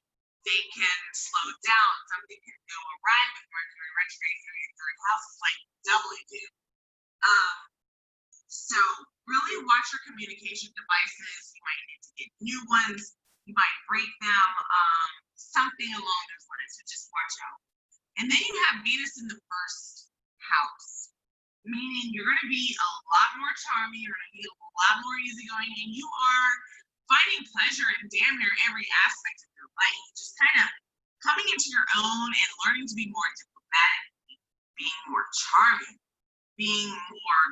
they can slow down, something can go awry with Mercury retrograde in your third house. It's like doubly do. So really watch your communication devices. You might need to get new ones. You might break them, something along those lines. So just watch out. And then you have Venus in the first house, meaning you're going to be a lot more charming. You're going to be a lot more easygoing, and you are finding pleasure in damn near every aspect of your life. Just kind of coming into your own and learning to be more diplomatic, being more charming, being more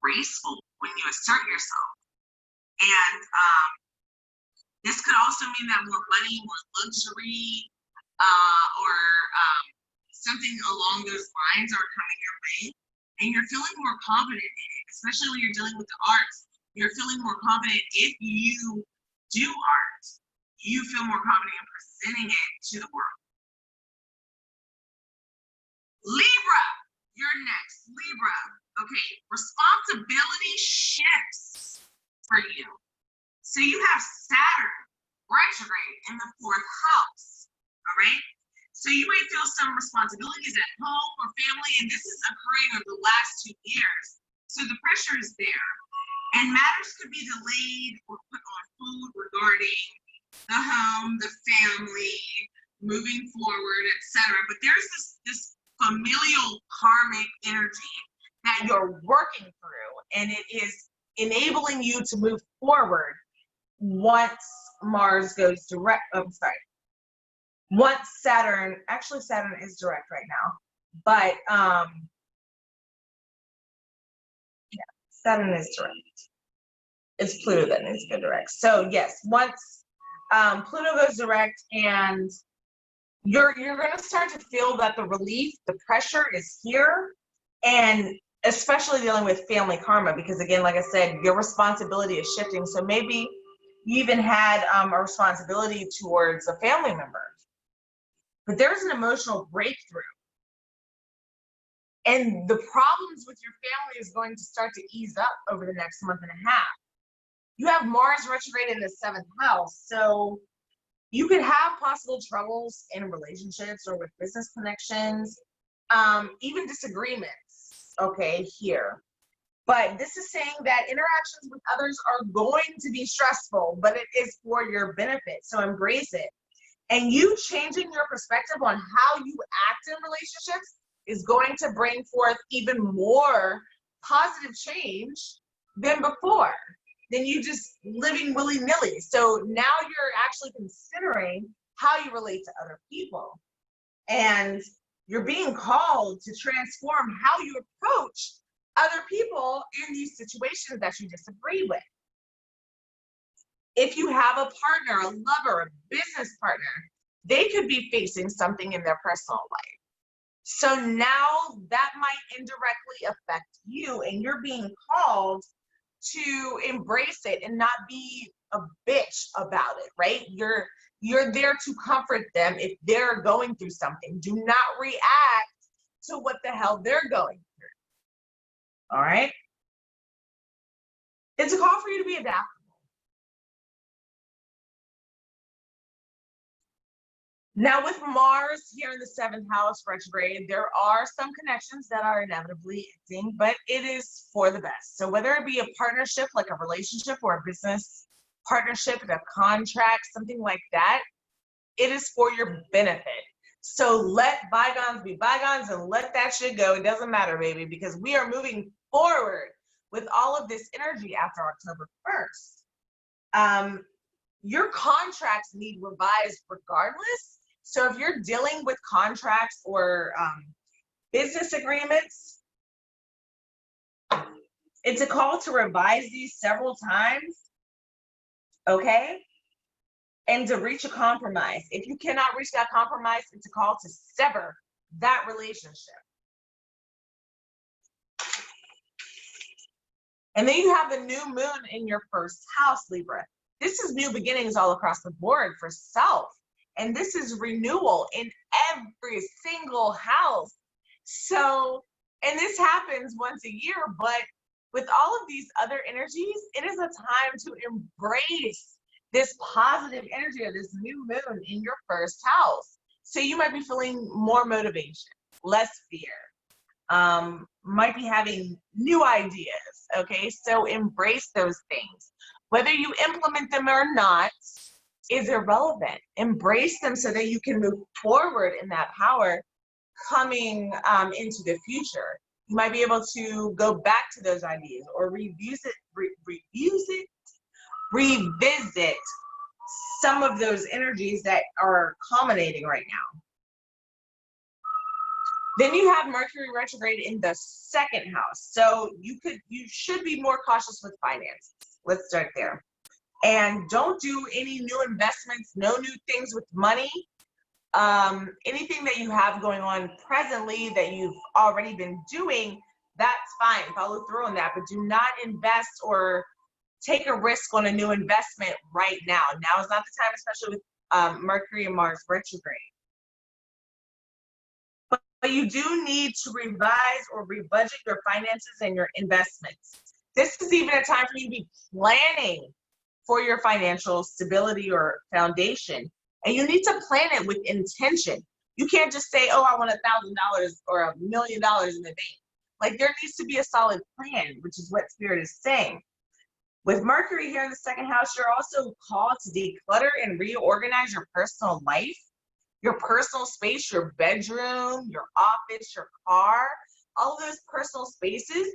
graceful when you assert yourself. And this could also mean that more money, more luxury, or something along those lines are coming your way. And you're feeling more confident in it, especially when you're dealing with the arts. You're feeling more confident if you do art. you feel more confident in presenting it to the world. Libra, you're next. Libra, okay, responsibility shifts for you. So you have Saturn retrograde in the 4th house, all right? So you might feel some responsibilities at home or family, and this is occurring over the last 2 years. So the pressure is there. And matters could be delayed or put on hold regarding the home, the family, moving forward, etc. But there's this familial karmic energy that you're working through, and it is enabling you to move forward once Mars goes direct. Once Saturn is direct right now, but yeah, Saturn is direct. It's Pluto that needs to go direct. So yes, once Pluto goes direct, and you're going to start to feel that the relief, the pressure is here, and especially dealing with family karma, because again, like I said, your responsibility is shifting. So maybe you even had a responsibility towards a family member, but there's an emotional breakthrough, and the problems with your family is going to start to ease up over the next month and a half. You have Mars retrograde in the 7th house, so you could have possible troubles in relationships or with business connections, even disagreements, okay, here. But this is saying that interactions with others are going to be stressful, but it is for your benefit, so embrace it. And you changing your perspective on how you act in relationships is going to bring forth even more positive change than before, than you just living willy-nilly. So now you're actually considering how you relate to other people. And you're being called to transform how you approach other people in these situations that you disagree with. If you have a partner, a lover, a business partner, they could be facing something in their personal life. So now that might indirectly affect you, and you're being called to embrace it and not be a bitch about it, right? You're there to comfort them if they're going through something. Do not react to what the hell they're going through. All right? It's a call for you to be adaptable. Now with Mars here in the 7th house retrograde, there are some connections that are inevitably ending, but it is for the best. So whether it be a partnership, like a relationship, or a business partnership, a contract, something like that, it is for your benefit. So let bygones be bygones and let that shit go. It doesn't matter, baby, because we are moving forward with all of this energy after October 1st. Your contracts need revised regardless. So if you're dealing with contracts or business agreements, it's a call to revise these several times, okay? And to reach a compromise. If you cannot reach that compromise, it's a call to sever that relationship. And then you have the new moon in your 1st house, Libra. This is new beginnings all across the board for self. And this is renewal in every single house. So, and this happens once a year, but with all of these other energies, it is a time to embrace this positive energy of this new moon in your 1st house. So you might be feeling more motivation, less fear, might be having new ideas, okay? So embrace those things. Whether you implement them or not is irrelevant. Embrace them so that you can move forward in that power coming into the future. You might be able to go back to those ideas or revisit some of those energies that are culminating right now. Then you have Mercury retrograde in the 2nd house. So you should be more cautious with finances. Let's start there. And don't do any new investments, no new things with money. Anything that you have going on presently that you've already been doing, that's fine. Follow through on that, but do not invest or take a risk on a new investment right now. Now is not the time, especially with Mercury and Mars retrograde. But you do need to revise or rebudget your finances and your investments. This is even a time for you to be planning for your financial stability or foundation. And you need to plan it with intention. You can't just say, oh, I want $1,000 or $1 million in the bank. Like, there needs to be a solid plan, which is what Spirit is saying. With Mercury here in the second house, you're also called to declutter and reorganize your personal life, your personal space, your bedroom, your office, your car, all of those personal spaces.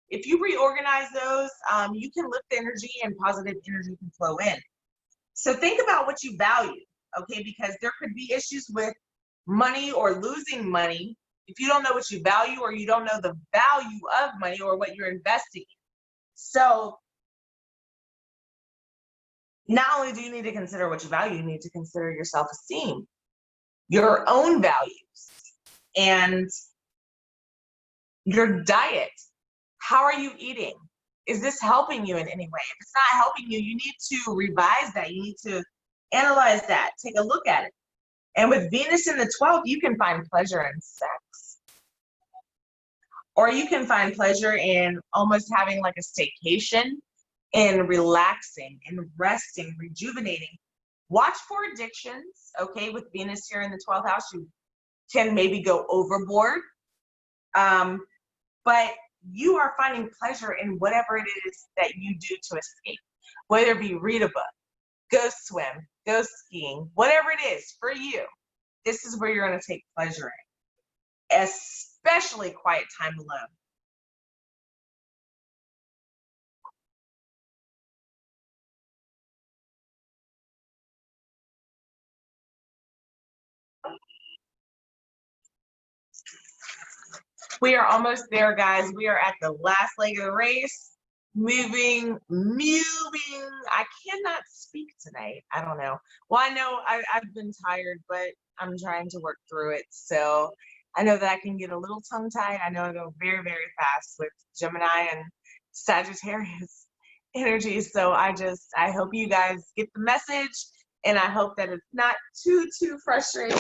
If you reorganize those, you can lift energy and positive energy can flow in. So think about what you value, okay? Because there could be issues with money or losing money if you don't know what you value or you don't know the value of money or what you're investing in. So not only do you need to consider what you value, you need to consider your self-esteem, your own values, and your diet. How are you eating? Is this helping you in any way? If it's not helping you, you need to revise that. You need to analyze that, take a look at it. And with Venus in the 12th, you can find pleasure in sex. Or you can find pleasure in almost having like a staycation, in relaxing, in resting, rejuvenating. Watch for addictions, okay? With Venus here in the 12th house, you can maybe go overboard. But you are finding pleasure in whatever it is that you do to escape. Whether it be read a book, go swim, go skiing, whatever it is for you, this is where you're going to take pleasure in, especially quiet time alone. We are almost there, guys. We are at the last leg of the race. Moving. I cannot speak tonight. I don't know. Well, I know I've been tired, but I'm trying to work through it. So I know that I can get a little tongue-tied. I know I go very, very fast with Gemini and Sagittarius energy. So I hope you guys get the message, and I hope that it's not too frustrating.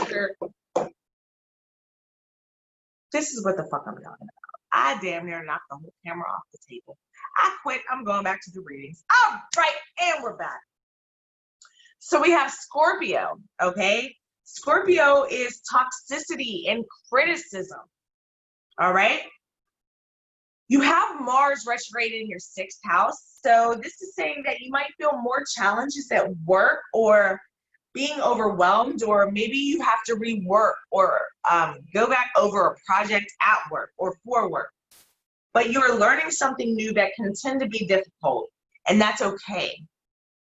This is what the fuck I'm talking about. I damn near knocked the whole camera off the table. I quit. I'm going back to the readings. All right, and we're back. So we have Scorpio, okay? Scorpio is toxicity and criticism, all right? You have Mars retrograde in your 6th house. So this is saying that you might feel more challenges at work or being overwhelmed, or maybe you have to rework or go back over a project at work or for work. But you're learning something new that can tend to be difficult, and that's okay.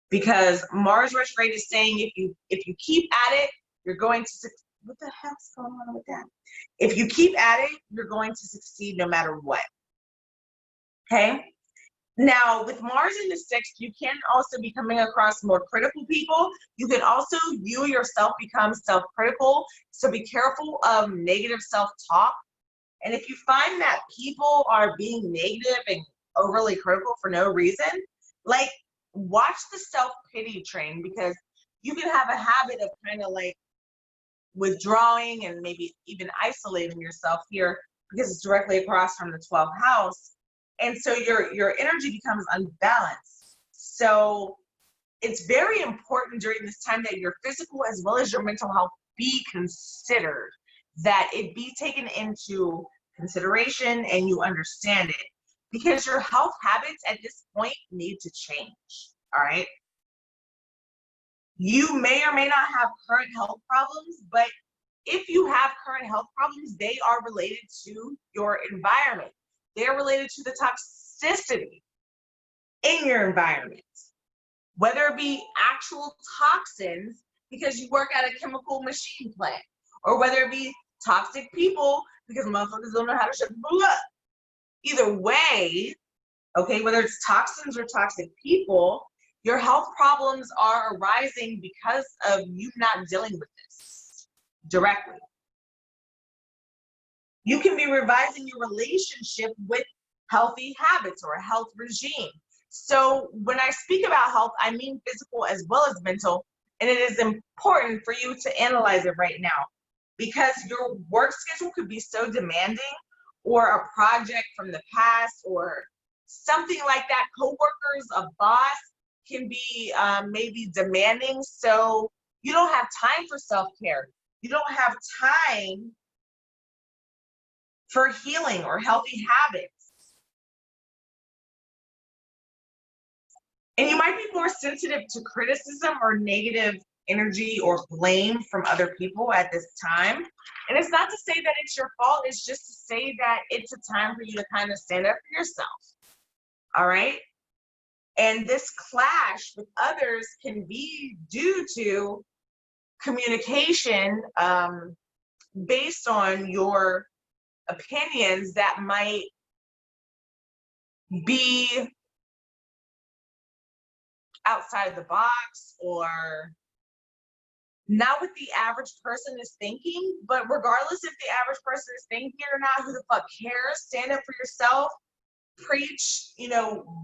Because Mars retrograde is saying if you keep at it, you're going to, what the heck's going on with that? If you keep at it, you're going to succeed no matter what. Okay? Now, with Mars in the 6th, you can also be coming across more critical people. You can also, you yourself become self-critical. So be careful of negative self-talk. And if you find that people are being negative and overly critical for no reason, like, watch the self-pity train, because you can have a habit of kind of like withdrawing and maybe even isolating yourself here because it's directly across from the 12th house. And so your energy becomes unbalanced. So it's very important during this time that your physical as well as your mental health be considered, that it be taken into consideration and you understand it, because your health habits at this point need to change, all right? You may or may not have current health problems, but if you have current health problems, they are related to your environment. They're related to the toxicity in your environment, whether it be actual toxins because you work at a chemical machine plant, or whether it be toxic people because motherfuckers don't know how to shut people up. Either way, okay, whether it's toxins or toxic people, your health problems are arising because of you not dealing with this directly. You can be revising your relationship with healthy habits or a health regime. So when I speak about health, I mean physical as well as mental. And it is important for you to analyze it right now because your work schedule could be so demanding, or a project from the past, or something like that. Coworkers, a boss can be maybe demanding. So you don't have time for self-care. You don't have time for healing or healthy habits. And you might be more sensitive to criticism or negative energy or blame from other people at this time. And it's not to say that it's your fault, it's just to say that it's a time for you to kind of stand up for yourself. All right. And this clash with others can be due to communication based on your opinions that might be outside of the box, or not what the average person is thinking. But regardless if the average person is thinking it or not, who the fuck cares? Stand up for yourself, preach,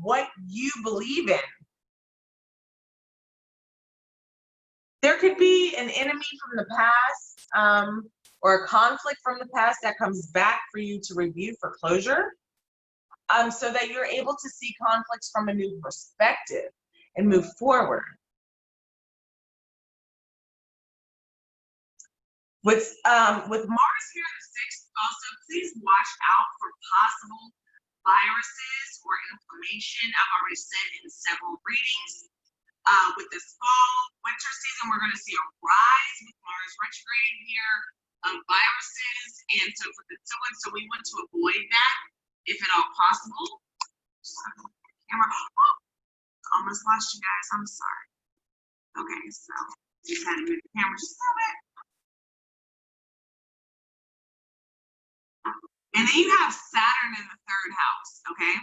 what you believe in. There could be an enemy from the past, or a conflict from the past that comes back for you to review for closure, so that you're able to see conflicts from a new perspective and move forward. With Mars here in the sixth, also please watch out for possible viruses or inflammation. I've already said in several readings. With this fall, winter season, we're going to see a rise with Mars retrograde here of viruses, and so we want to avoid that if at all possible. Camera, almost lost you guys. I'm sorry. Okay, so just had to move the camera just a little bit. And then you have Saturn in the third house, okay?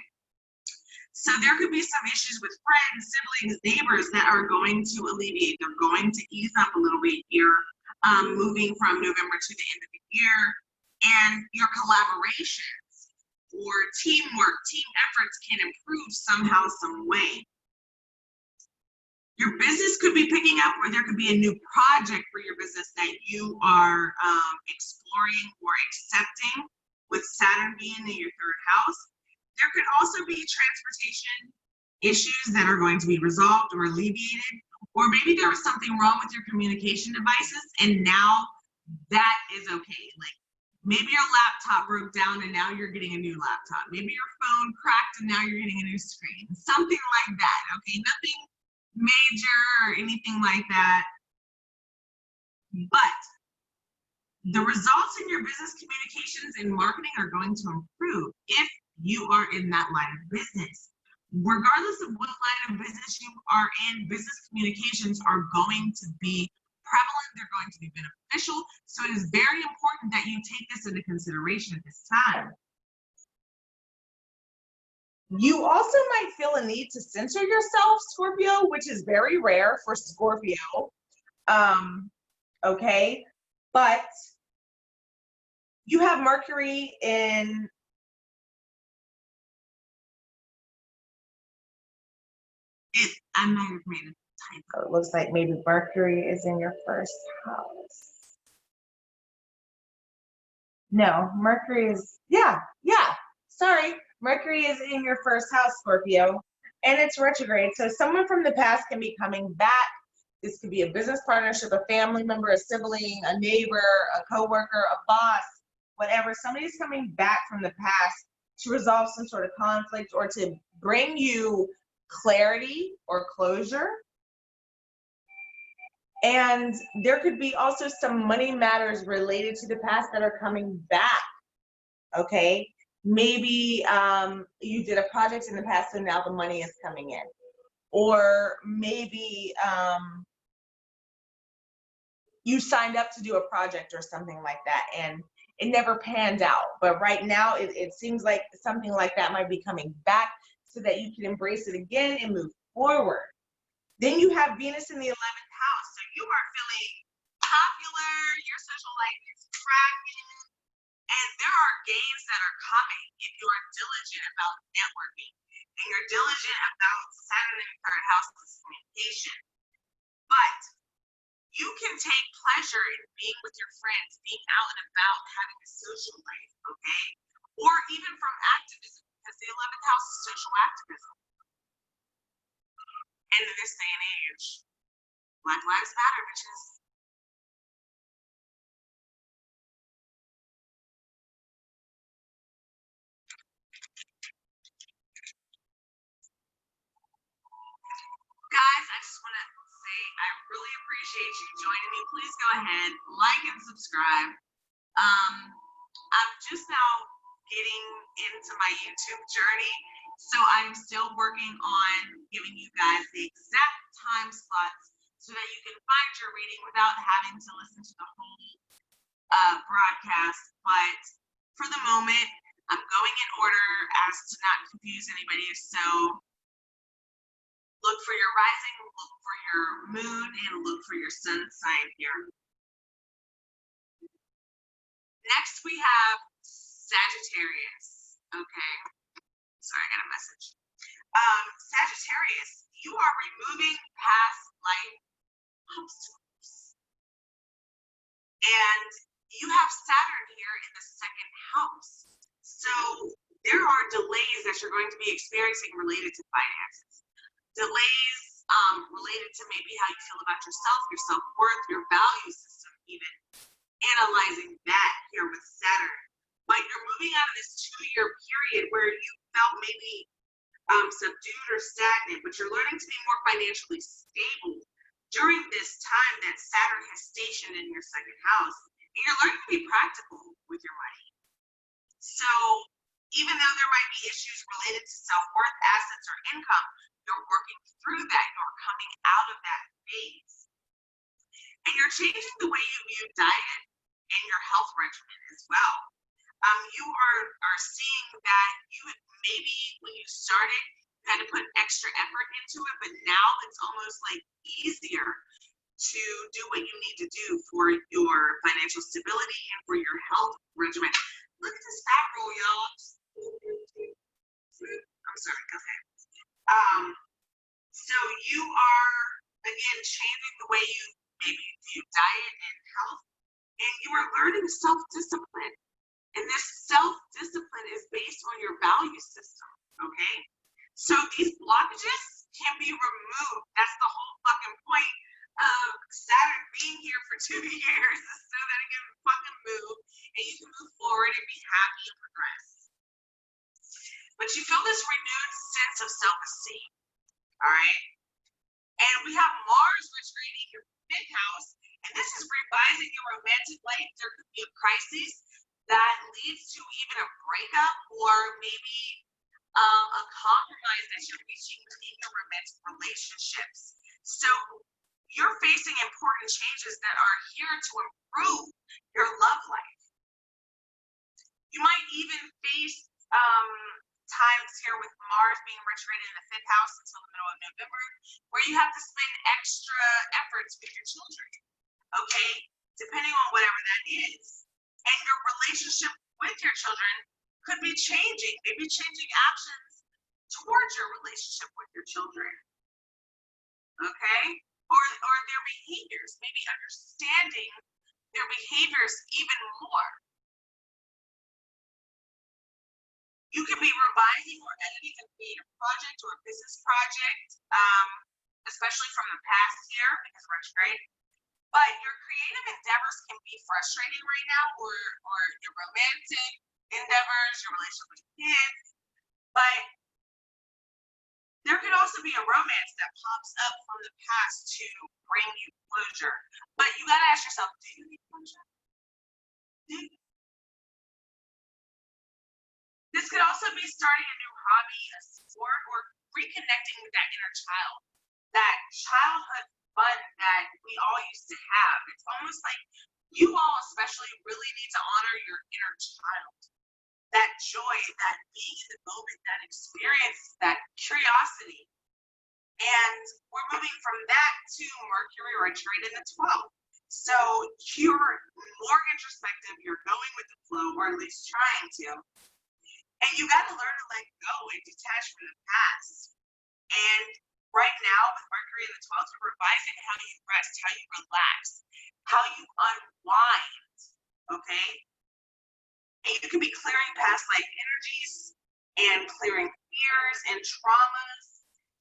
So there could be some issues with friends, siblings, neighbors that are going to alleviate. They're going to ease up a little bit here, moving from November to the end of the year. And your collaborations or teamwork, team efforts can improve somehow, some way. Your business could be picking up, or there could be a new project for your business that you are exploring or accepting with Saturn being in your third house. There could also be transportation issues that are going to be resolved or alleviated, or maybe there was something wrong with your communication devices and now that is okay. Like maybe your laptop broke down and now you're getting a new laptop. Maybe your phone cracked and now you're getting a new screen. Something like that, okay? Nothing major or anything like that. But the results in your business communications and marketing are going to improve if you are in that line of business. Regardless of what line of business you are in, business communications are going to be prevalent, they're going to be beneficial. So it is very important that you take this into consideration at this time. You also might feel a need to censor yourself, Scorpio, which is very rare for Scorpio. Okay, but you have Mercury in I might have made a typo. It looks like maybe Mercury is in your first house. No, Mercury is, yeah. Sorry, Mercury is in your first house, Scorpio, and it's retrograde. So someone from the past can be coming back. This could be a business partnership, a family member, a sibling, a neighbor, a coworker, a boss, whatever. Somebody's coming back from the past to resolve some sort of conflict or to bring you clarity or closure. And there could be also some money matters related to the past that are coming back. Okay, maybe you did a project in the past and now the money is coming in, or maybe you signed up to do a project or something like that and it never panned out, but right now it seems like something like that might be coming back so that you can embrace it again and move forward. Then you have Venus in the 11th house, so you are feeling popular, your social life is cracking, and there are gains that are coming if you are diligent about networking. and you're diligent about Saturn in your third house is communication. But you can take pleasure in being with your friends, being out and about, having a social life, okay? Or even from activism, because the 11th house is social activism. And in this day and age, Black Lives Matter, bitches. Guys, I just want to say I really appreciate you joining me. Please go ahead, like and subscribe. I'm just now getting into my YouTube journey, so I'm still working on giving you guys the exact time slots so that you can find your reading without having to listen to the whole broadcast. But for the moment, I'm going in order as to not confuse anybody. So look for your rising, look for your moon, and look for your sun sign here. Next, we have Sagittarius. Okay. Sorry, I got a message. Sagittarius, you are removing past life obstacles. And you have Saturn here in the second house. So there are delays that you're going to be experiencing related to finances. Delays related to maybe how you feel about yourself, your self-worth, your value system, even analyzing that here with Saturn. But you're moving out of this 2-year period where you felt maybe subdued or stagnant, but you're learning to be more financially stable during this time that Saturn has stationed in your second house. And you're learning to be practical with your money. So even though there might be issues related to self-worth, assets, or income, you're working through that. You're coming out of that phase. And you're changing the way you view diet and your health regimen as well. You are seeing that you had maybe when you started, you had to put extra effort into it, but now it's almost like easier to do what you need to do for your financial stability and for your health regimen. Look at this fat roll, y'all. I'm sorry, go ahead. So you are, again, changing the way you maybe view diet and health, and you are learning self-discipline. And this self-discipline is based on your value system, okay? So these blockages can be removed. That's the whole fucking point of Saturn being here for 2 years, is so that it can fucking move, and you can move forward and be happy and progress. But you feel this renewed sense of self-esteem, all right? And we have Mars retrograding your 5th house, and this is revising your romantic life. There could be a crisis that leads to even a breakup or maybe a compromise that you're reaching within your romantic relationships. So you're facing important changes that are here to improve your love life. You might even face times here with Mars being retrograded in the 5th house until the middle of November, where you have to spend extra efforts with your children, okay? Depending on whatever that is. And your relationship with your children could be changing, maybe changing actions towards your relationship with your children, okay? Or their behaviors, maybe understanding their behaviors even more. You could be revising or editing a creative project or a business project, especially from the past year because retrograde. But your creative endeavors can be frustrating right now, or your romantic endeavors, your relationship with kids. But there could also be a romance that pops up from the past to bring you closure. But you gotta ask yourself, do you need closure? Do you? This could also be starting a new hobby, a sport, or reconnecting with that inner child, that childhood fun that we all used to have. It's almost like you all especially really need to honor your inner child, that joy, that being in the moment, that experience, that curiosity. And we're moving from that to Mercury retrograde in the 12th. So you're more introspective, you're going with the flow, or at least trying to. And you got to learn to let go and detach from the past. now with Mercury in the 12th, you're revising how you rest, how you relax, how you unwind, okay? And you can be clearing past life energies and clearing fears and traumas,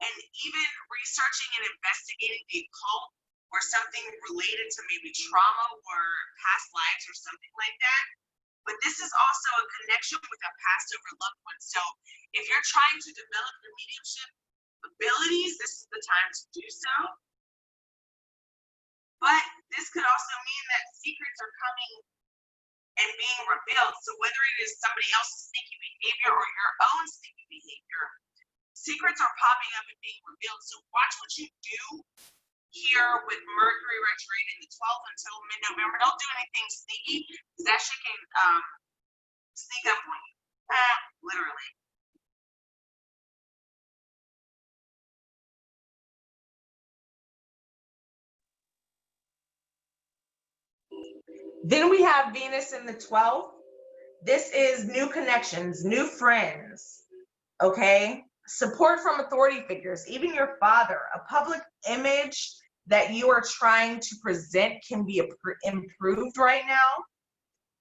and even researching and investigating the occult or something related to maybe trauma or past lives or something like that. But this is also a connection with a past over loved one. So if you're trying to develop your mediumship abilities, this is the time to do so. But this could also mean that secrets are coming and being revealed. So whether it is somebody else's sneaky behavior or your own sneaky behavior, secrets are popping up and being revealed. So watch what you do here with Mercury retrograde in the 12th until mid-November. Don't do anything sneaky, because that shit can sneak up on you. Literally. Then we have Venus in the 12th. This is new connections, new friends, okay? Support from authority figures, even your father. A public image that you are trying to present can be improved right now.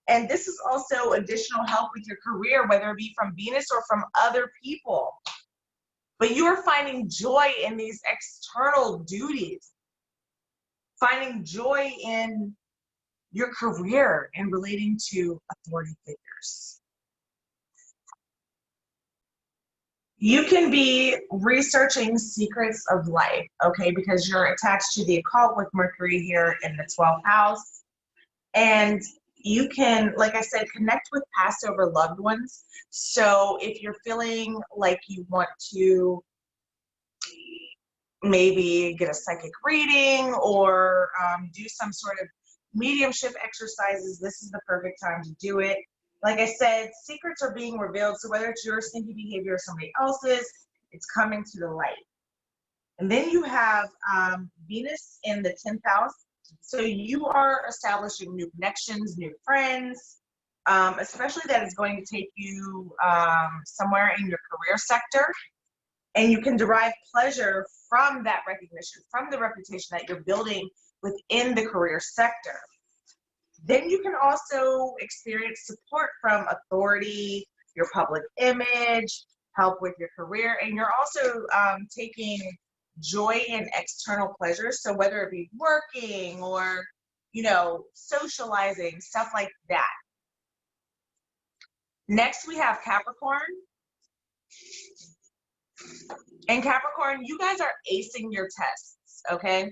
And this is also additional help with your career, whether it be from Venus or from other people. But you are finding joy in these external duties, finding joy in your career and relating to authority figures. You can be researching secrets of life, okay, because you're attached to the occult with Mercury here in the 12th house. And you can, like I said, connect with past over loved ones. So if you're feeling like you want to maybe get a psychic reading or do some sort of mediumship exercises, this is the perfect time to do it. Like I said, secrets are being revealed. So whether it's your sneaky behavior or somebody else's, it's coming to the light. And then you have Venus in the 10th house. So you are establishing new connections, new friends, especially that is going to take you somewhere in your career sector. And you can derive pleasure from that recognition, from the reputation that you're building within the career sector. Then you can also experience support from authority, your public image, help with your career, and you're also taking joy in external pleasures. So whether it be working or, you know, socializing, stuff like that. Next, we have Capricorn. And Capricorn, you guys are acing your tests, okay?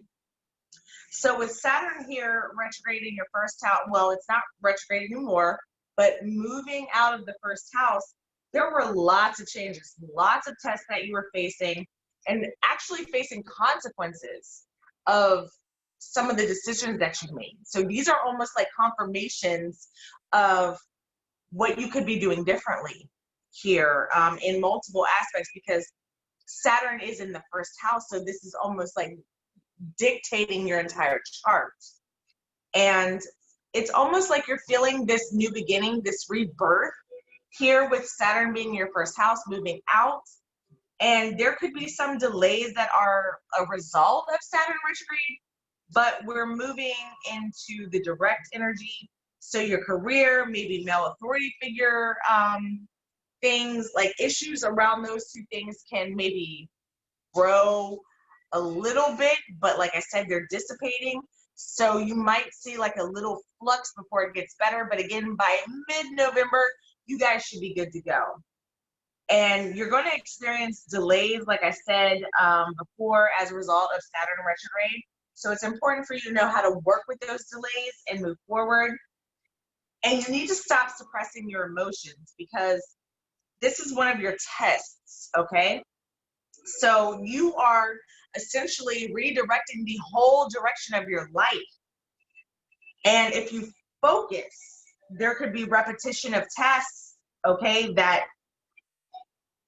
So with Saturn here retrograding your first house, well, it's not retrograde anymore, but moving out of the first house, there were lots of changes, lots of tests that you were facing, and actually facing consequences of some of the decisions that you made. So these are almost like confirmations of what you could be doing differently here in multiple aspects, because Saturn is in the first house. So this is almost like dictating your entire chart. And it's almost like you're feeling this new beginning, this rebirth here with Saturn being your first house, moving out. And there could be some delays that are a result of Saturn retrograde, but we're moving into the direct energy. So your career, maybe male authority figure, things like issues around those two things can maybe grow a little bit, but like I said, they're dissipating. So you might see like a little flux before it gets better. But again, by mid-November, you guys should be good to go. And you're going to experience delays, like I said before, as a result of Saturn retrograde. So it's important for you to know how to work with those delays and move forward. And you need to stop suppressing your emotions, because this is one of your tests, okay? So you are essentially redirecting the whole direction of your life. And if you focus, there could be repetition of tests, okay, that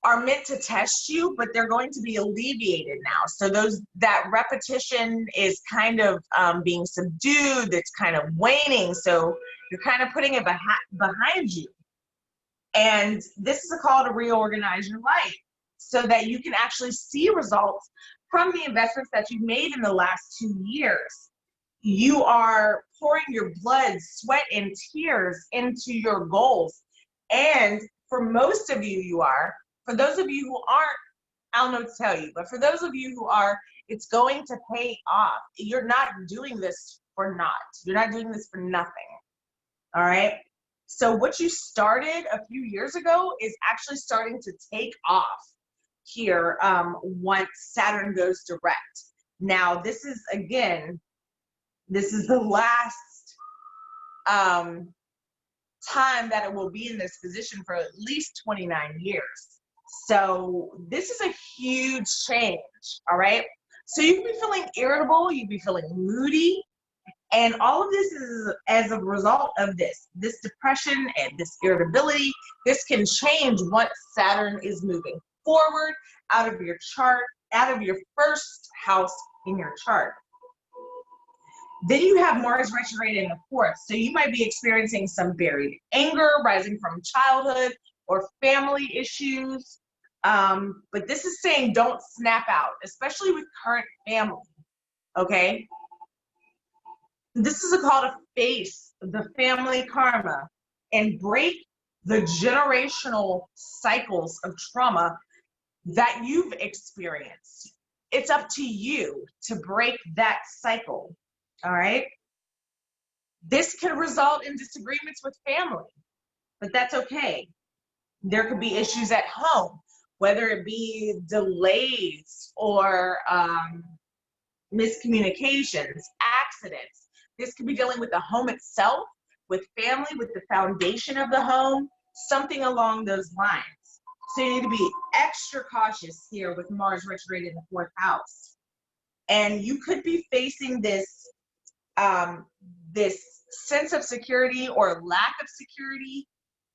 are meant to test you, but they're going to be alleviated now. So that repetition is kind of being subdued, it's kind of waning. So you're kind of putting it behind you. And this is a call to reorganize your life. so that you can actually see results from the investments that you've made in the last 2 years. You are pouring your blood, sweat, and tears into your goals. And for most of you, you are. For those of you who aren't, I don't know what to tell you, but for those of you who are, it's going to pay off. You're not doing this for naught. You're not doing this for nothing. All right. So what you started a few years ago is actually starting to take off here once Saturn goes direct. Now, this is, again, this is the last time that it will be in this position for at least 29 years. So this is a huge change, all right? So you can be feeling irritable, you can be feeling moody, and all of this is as a result of this depression and this irritability. This can change once Saturn is moving forward out of your chart, out of your first house in your chart. Then you have Mars retrograde in the fourth. So you might be experiencing some buried anger rising from childhood or family issues. But this is saying don't snap out, especially with current family, okay? This is a call to face the family karma and break the generational cycles of trauma that you've experienced. It's up to you to break that cycle, all right? This can result in disagreements with family, but that's okay. There could be issues at home, whether it be delays or miscommunications, accidents. This could be dealing with the home itself, with family, with the foundation of the home, something along those lines. So you need to be extra cautious here with Mars retrograde in the fourth house. And you could be facing this, this sense of security or lack of security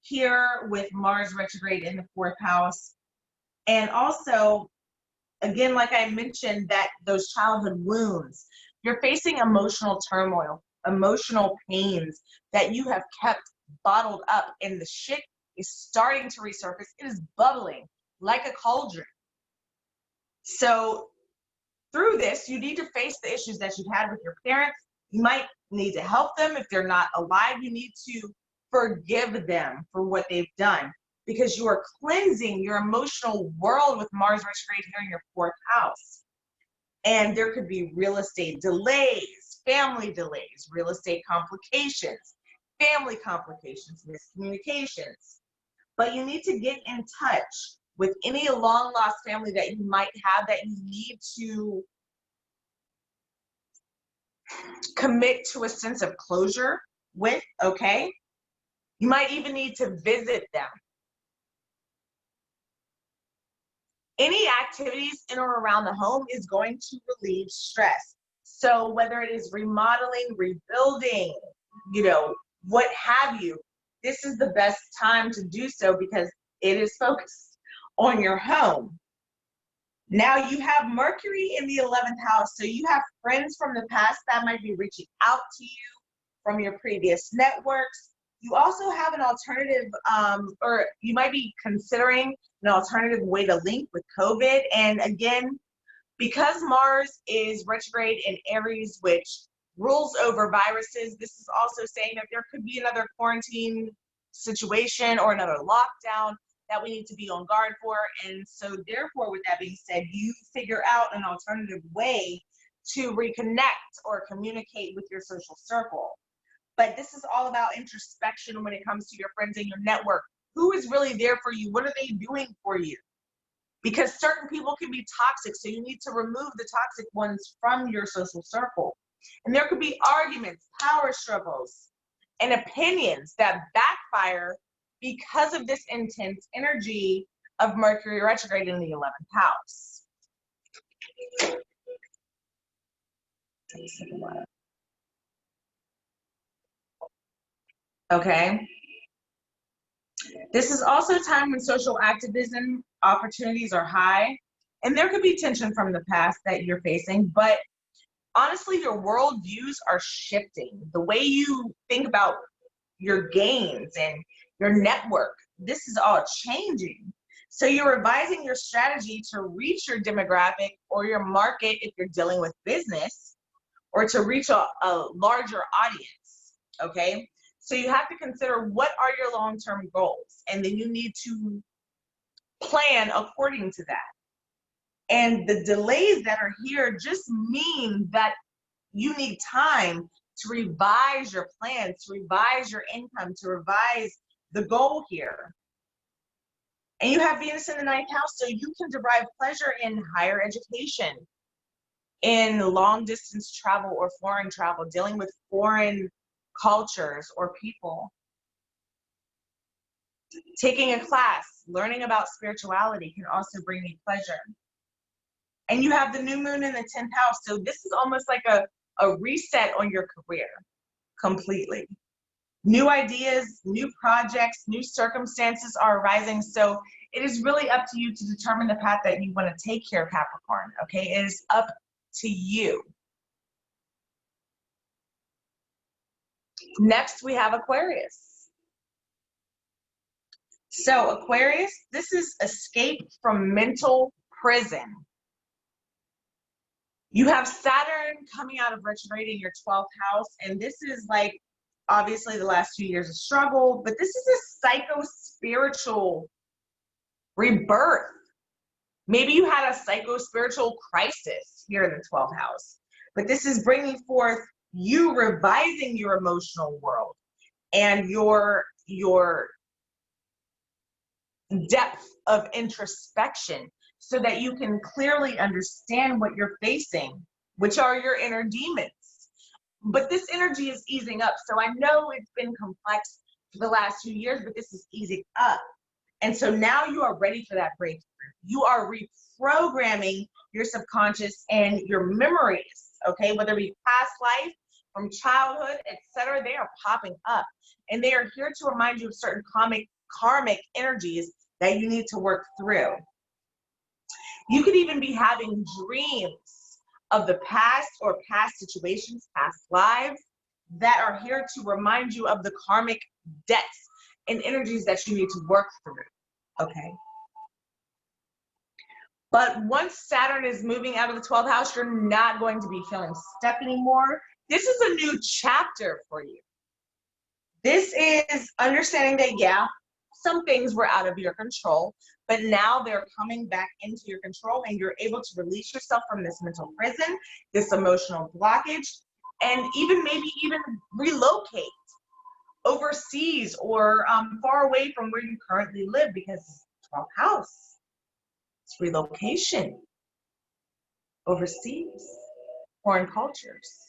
here with Mars retrograde in the fourth house. And also, again, like I mentioned, that those childhood wounds, you're facing emotional turmoil, emotional pains that you have kept bottled up, and the shit is starting to resurface. It is bubbling like a cauldron. So through this, you need to face the issues that you've had with your parents. You might need to help them if they're not alive. You need to forgive them for what they've done, because you are cleansing your emotional world with Mars retrograde here in your fourth house. And there could be real estate delays, family delays, real estate complications, family complications, miscommunications. But you need to get in touch with any long lost family that you might have that you need to commit to a sense of closure with, okay? You might even need to visit them. Any activities in or around the home is going to relieve stress. So whether it is remodeling, rebuilding, you know, what have you, this is the best time to do so because it is focused on your home. Now you have Mercury in the 11th house. So you have friends from the past that might be reaching out to you from your previous networks. You also have an alternative, or you might be considering an alternative way to link with COVID. And again, because Mars is retrograde in Aries, which rules over viruses, this is also saying that there could be another quarantine situation or another lockdown that we need to be on guard for. And so therefore, with that being said, you figure out an alternative way to reconnect or communicate with your social circle. But this is all about introspection when it comes to your friends and your network. Who is really there for you? What are they doing for you? Because certain people can be toxic, so you need to remove the toxic ones from your social circle. And there could be arguments, power struggles, and opinions that backfire because of this intense energy of Mercury retrograde in the 11th house. Okay. This is also a time when social activism opportunities are high, and there could be tension from the past that you're facing, but honestly, your world views are shifting. The way you think about your gains and your network, this is all changing. So you're revising your strategy to reach your demographic or your market if you're dealing with business, or to reach a larger audience, okay? So you have to consider, what are your long-term goals? And then you need to plan according to that. And the delays that are here just mean that you need time to revise your plans, to revise your income, to revise the goal here. And you have Venus in the ninth house, so you can derive pleasure in higher education, in long distance travel or foreign travel, dealing with foreign cultures or people. Taking a class, learning about spirituality can also bring me pleasure. And you have the new moon in the 10th house, so this is almost like a reset on your career completely. New ideas, new projects, new circumstances are arising, so it is really up to you to determine the path that you want to take here, Capricorn, okay? It is up to you. Next, we have Aquarius. So Aquarius, this is escape from mental prison. You have Saturn coming out of retrograde in your 12th house, and this is like, obviously the last 2 years of struggle, but this is a psycho-spiritual rebirth. Maybe you had a psycho-spiritual crisis here in the 12th house, but this is bringing forth you revising your emotional world and your depth of introspection, so that you can clearly understand what you're facing, which are your inner demons. But this energy is easing up. So I know it's been complex for the last few years, but this is easing up. And so now you are ready for that breakthrough. You are reprogramming your subconscious and your memories, okay? Whether it be past life, from childhood, etc., they are popping up. And they are here to remind you of certain karmic energies that you need to work through. You could even be having dreams of the past or past situations, past lives, that are here to remind you of the karmic debts and energies that you need to work through, okay? But once Saturn is moving out of the 12th house, you're not going to be feeling stuck anymore. This is a new chapter for you. This is understanding that, yeah, some things were out of your control, but now they're coming back into your control, and you're able to release yourself from this mental prison, this emotional blockage, and maybe even relocate overseas or far away from where you currently live, because 12th house, it's relocation, overseas, foreign cultures.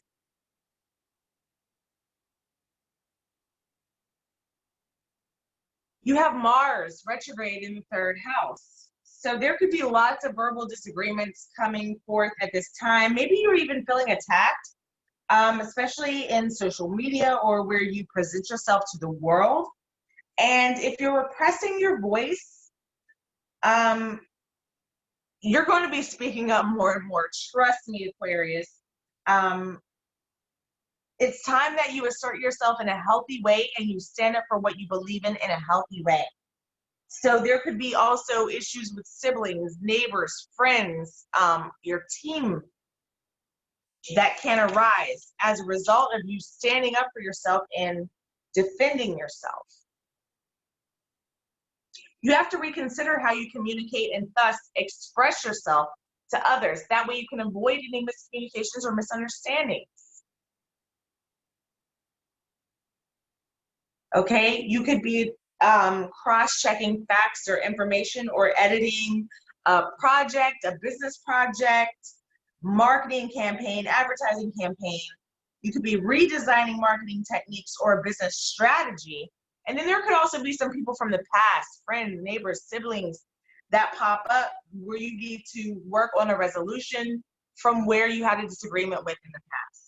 You have Mars retrograde in the 3rd house. So there could be lots of verbal disagreements coming forth at this time. Maybe you're even feeling attacked, especially in social media or where you present yourself to the world. And if you're repressing your voice, you're going to be speaking up more and more. Trust me, Aquarius. It's time that you assert yourself in a healthy way and you stand up for what you believe in a healthy way. So there could be also issues with siblings, neighbors, friends, your team that can arise as a result of you standing up for yourself and defending yourself. You have to reconsider how you communicate and thus express yourself to others. That way you can avoid any miscommunications or misunderstandings. Okay, you could be cross-checking facts or information, or editing a project, a business project, marketing campaign, advertising campaign. You could be redesigning marketing techniques or a business strategy. And then there could also be some people from the past, friends, neighbors, siblings, that pop up where you need to work on a resolution from where you had a disagreement with in the past.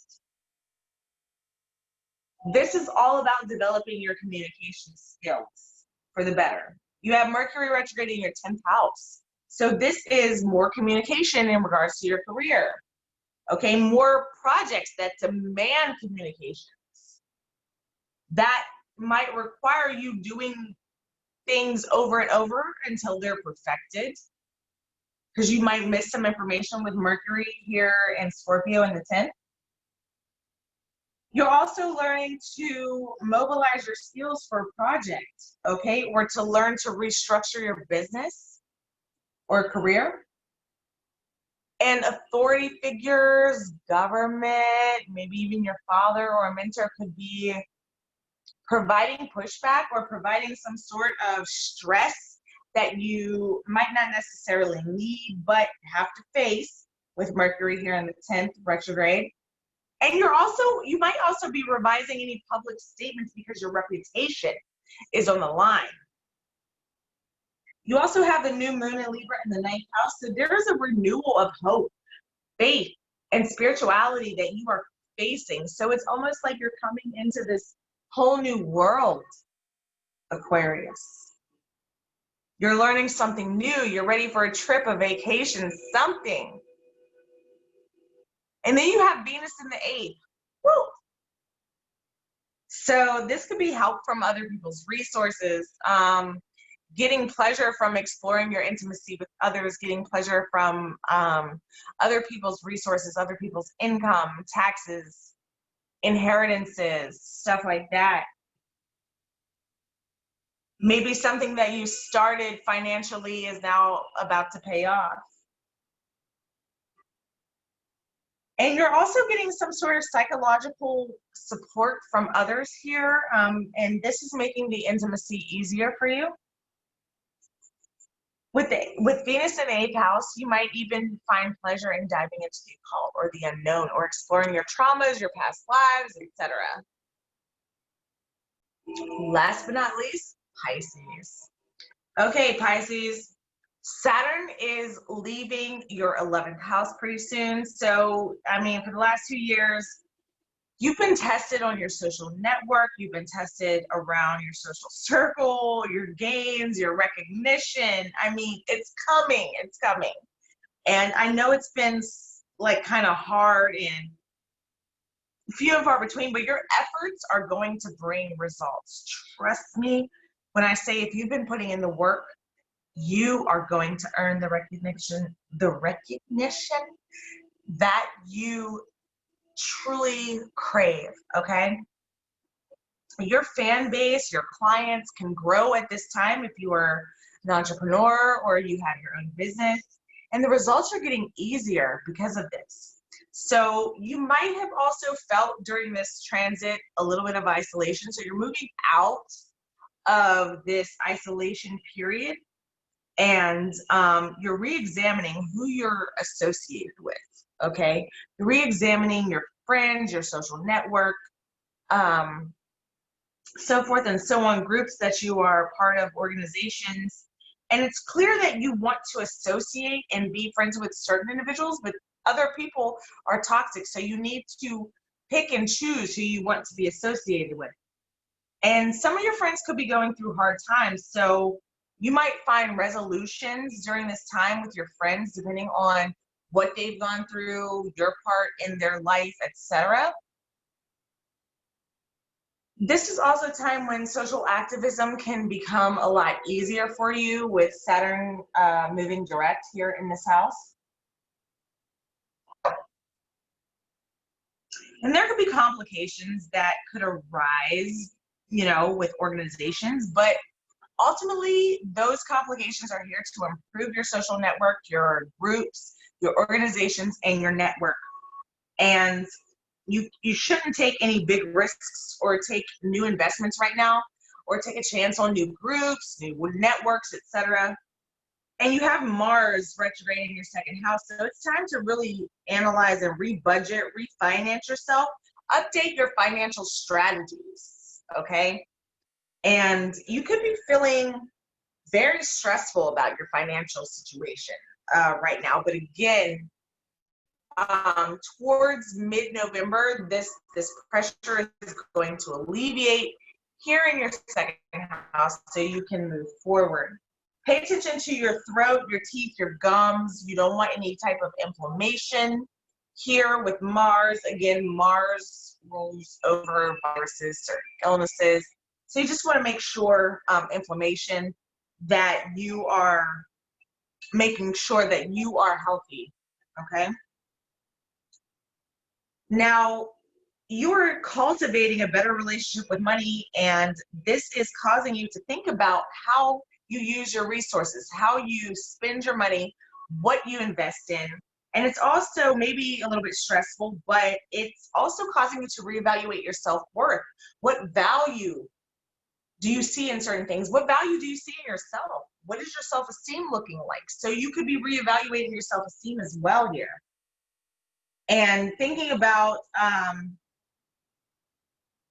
This is all about developing your communication skills for the better. You have Mercury retrograde in your 10th house. So this is more communication in regards to your career. Okay, more projects that demand communications. That might require you doing things over and over until they're perfected, because you might miss some information with Mercury here in Scorpio in the 10th. You're also learning to mobilize your skills for a project, okay? Or to learn to restructure your business or career. And authority figures, government, maybe even your father or a mentor could be providing pushback or providing some sort of stress that you might not necessarily need, but have to face with Mercury here in the 10th retrograde. And you might also be revising any public statements because your reputation is on the line. You also have the new moon in Libra in the 9th house. So there is a renewal of hope, faith, and spirituality that you are facing. So it's almost like you're coming into this whole new world, Aquarius. You're learning something new. You're ready for a trip, a vacation, something. And then you have Venus in the 8th. Woo! So this could be help from other people's resources, getting pleasure from exploring your intimacy with others, getting pleasure from other people's resources, other people's income, taxes, inheritances, stuff like that. Maybe something that you started financially is now about to pay off. And you're also getting some sort of psychological support from others here. And this is making the intimacy easier for you. With Venus in the 8th house, you might even find pleasure in diving into the occult or the unknown, or exploring your traumas, your past lives, etc. Last but not least, Pisces. Okay, Pisces. Saturn is leaving your 11th house pretty soon. So, I mean, for the last 2 years, you've been tested on your social network. You've been tested around your social circle, your gains, your recognition. I mean, it's coming. It's coming. And I know it's been like kind of hard and few and far between, but your efforts are going to bring results. Trust me when I say if you've been putting in the work, you are going to earn the recognition that you truly crave, okay? Your fan base, your clients can grow at this time if you are an entrepreneur or you have your own business, and the results are getting easier because of this. So you might have also felt during this transit a little bit of isolation. So you're moving out of this isolation period, and you're re-examining who you're associated with, okay? You're re-examining your friends, your social network, so forth and so on, groups that you are part of, organizations. And it's clear that you want to associate and be friends with certain individuals, but other people are toxic. So you need to pick and choose who you want to be associated with. And some of your friends could be going through hard times. So you might find resolutions during this time with your friends, depending on what they've gone through, your part in their life, etc. This is also a time when social activism can become a lot easier for you with Saturn moving direct here in this house. And there could be complications that could arise, you know, with organizations, but ultimately those complications are here to improve your social network, your groups, your organizations, and your network. And you shouldn't take any big risks or take new investments right now, or take a chance on new groups, new networks, etc. And you have Mars retrograde in your second house, so it's time to really analyze and rebudget, refinance yourself, update your financial strategies, okay? And you could be feeling very stressful about your financial situation right now, but again, towards mid-November, this pressure is going to alleviate here in your second house, so you can move forward. Pay attention to your throat, your teeth, your gums. You don't want any type of inflammation here with Mars. Again, Mars rules over viruses, certain illnesses, So you just want to make sure inflammation, that you are making sure that you are healthy. Okay. Now, you're cultivating a better relationship with money, and this is causing you to think about how you use your resources, how you spend your money, what you invest in. And it's also maybe a little bit stressful, but it's also causing you to reevaluate your self-worth. What value do you see in certain things? What value do you see in yourself? What is your self-esteem looking like? So you could be reevaluating your self-esteem as well here. And thinking about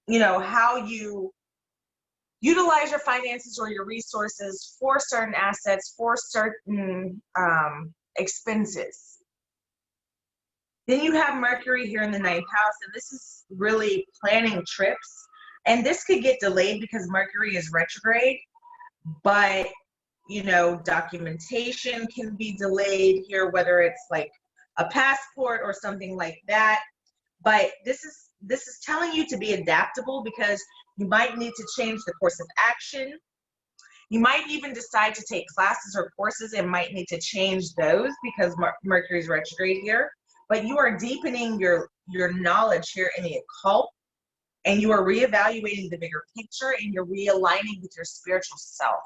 how you utilize your finances or your resources for certain assets, for certain expenses. Then you have Mercury here in the 9th house, and this is really planning trips. And this could get delayed because Mercury is retrograde, but documentation can be delayed here, whether it's like a passport or something like that. But this is telling you to be adaptable, because you might need to change the course of action. You might even decide to take classes or courses and might need to change those because Mercury is retrograde here. But you are deepening your knowledge here in the occult, and you are reevaluating the bigger picture, and you're realigning with your spiritual self,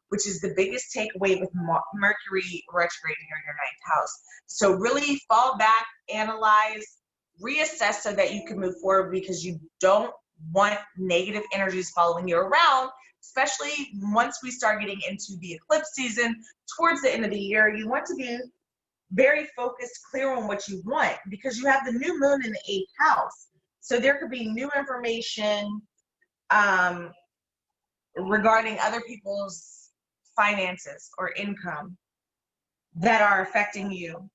which is the biggest takeaway with Mercury retrograde here in your 9th house. So really fall back, analyze, reassess so that you can move forward, because you don't want negative energies following you around, especially once we start getting into the eclipse season towards the end of the year. You want to be very focused, clear on what you want, because you have the new moon in the 8th house. So there could be new information regarding other people's finances or income that are affecting you.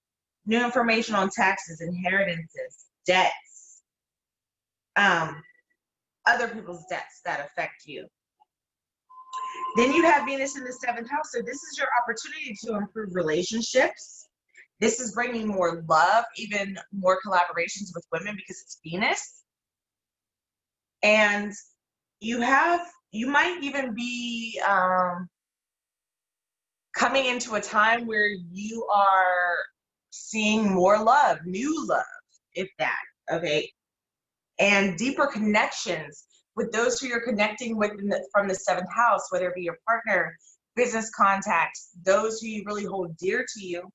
New information on taxes, inheritances, debts, other people's debts that affect you. Then you have Venus in the 7th house. So this is your opportunity to improve relationships. This is bringing more love, even more collaborations with women, because it's Venus. And you might even be coming into a time where you are seeing more love, new love, if that, okay? And deeper connections with those who you're connecting with from the 7th house, whether it be your partner, business contacts, those who you really hold dear to you.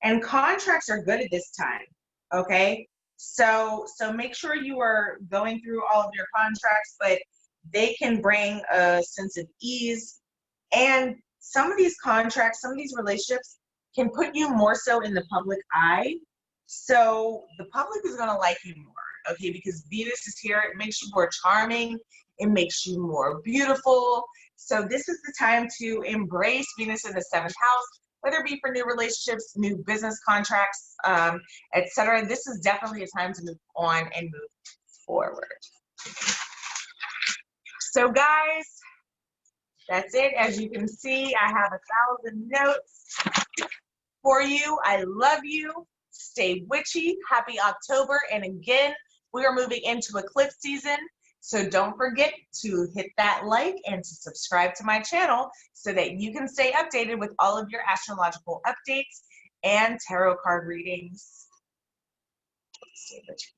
And contracts are good at this time, okay? So make sure you are going through all of your contracts, but they can bring a sense of ease. And some of these contracts, some of these relationships can put you more so in the public eye. So the public is going to like you more, okay? Because Venus is here. It makes you more charming. It makes you more beautiful. So this is the time to embrace Venus in the 7th house, whether it be for new relationships, new business contracts, etc. This is definitely a time to move on and move forward. So guys, that's it. As you can see, I have 1,000 notes for you. I love you. Stay witchy. Happy October. And again, we are moving into eclipse season. So don't forget to hit that like and to subscribe to my channel so that you can stay updated with all of your astrological updates and tarot card readings. Stay witchy.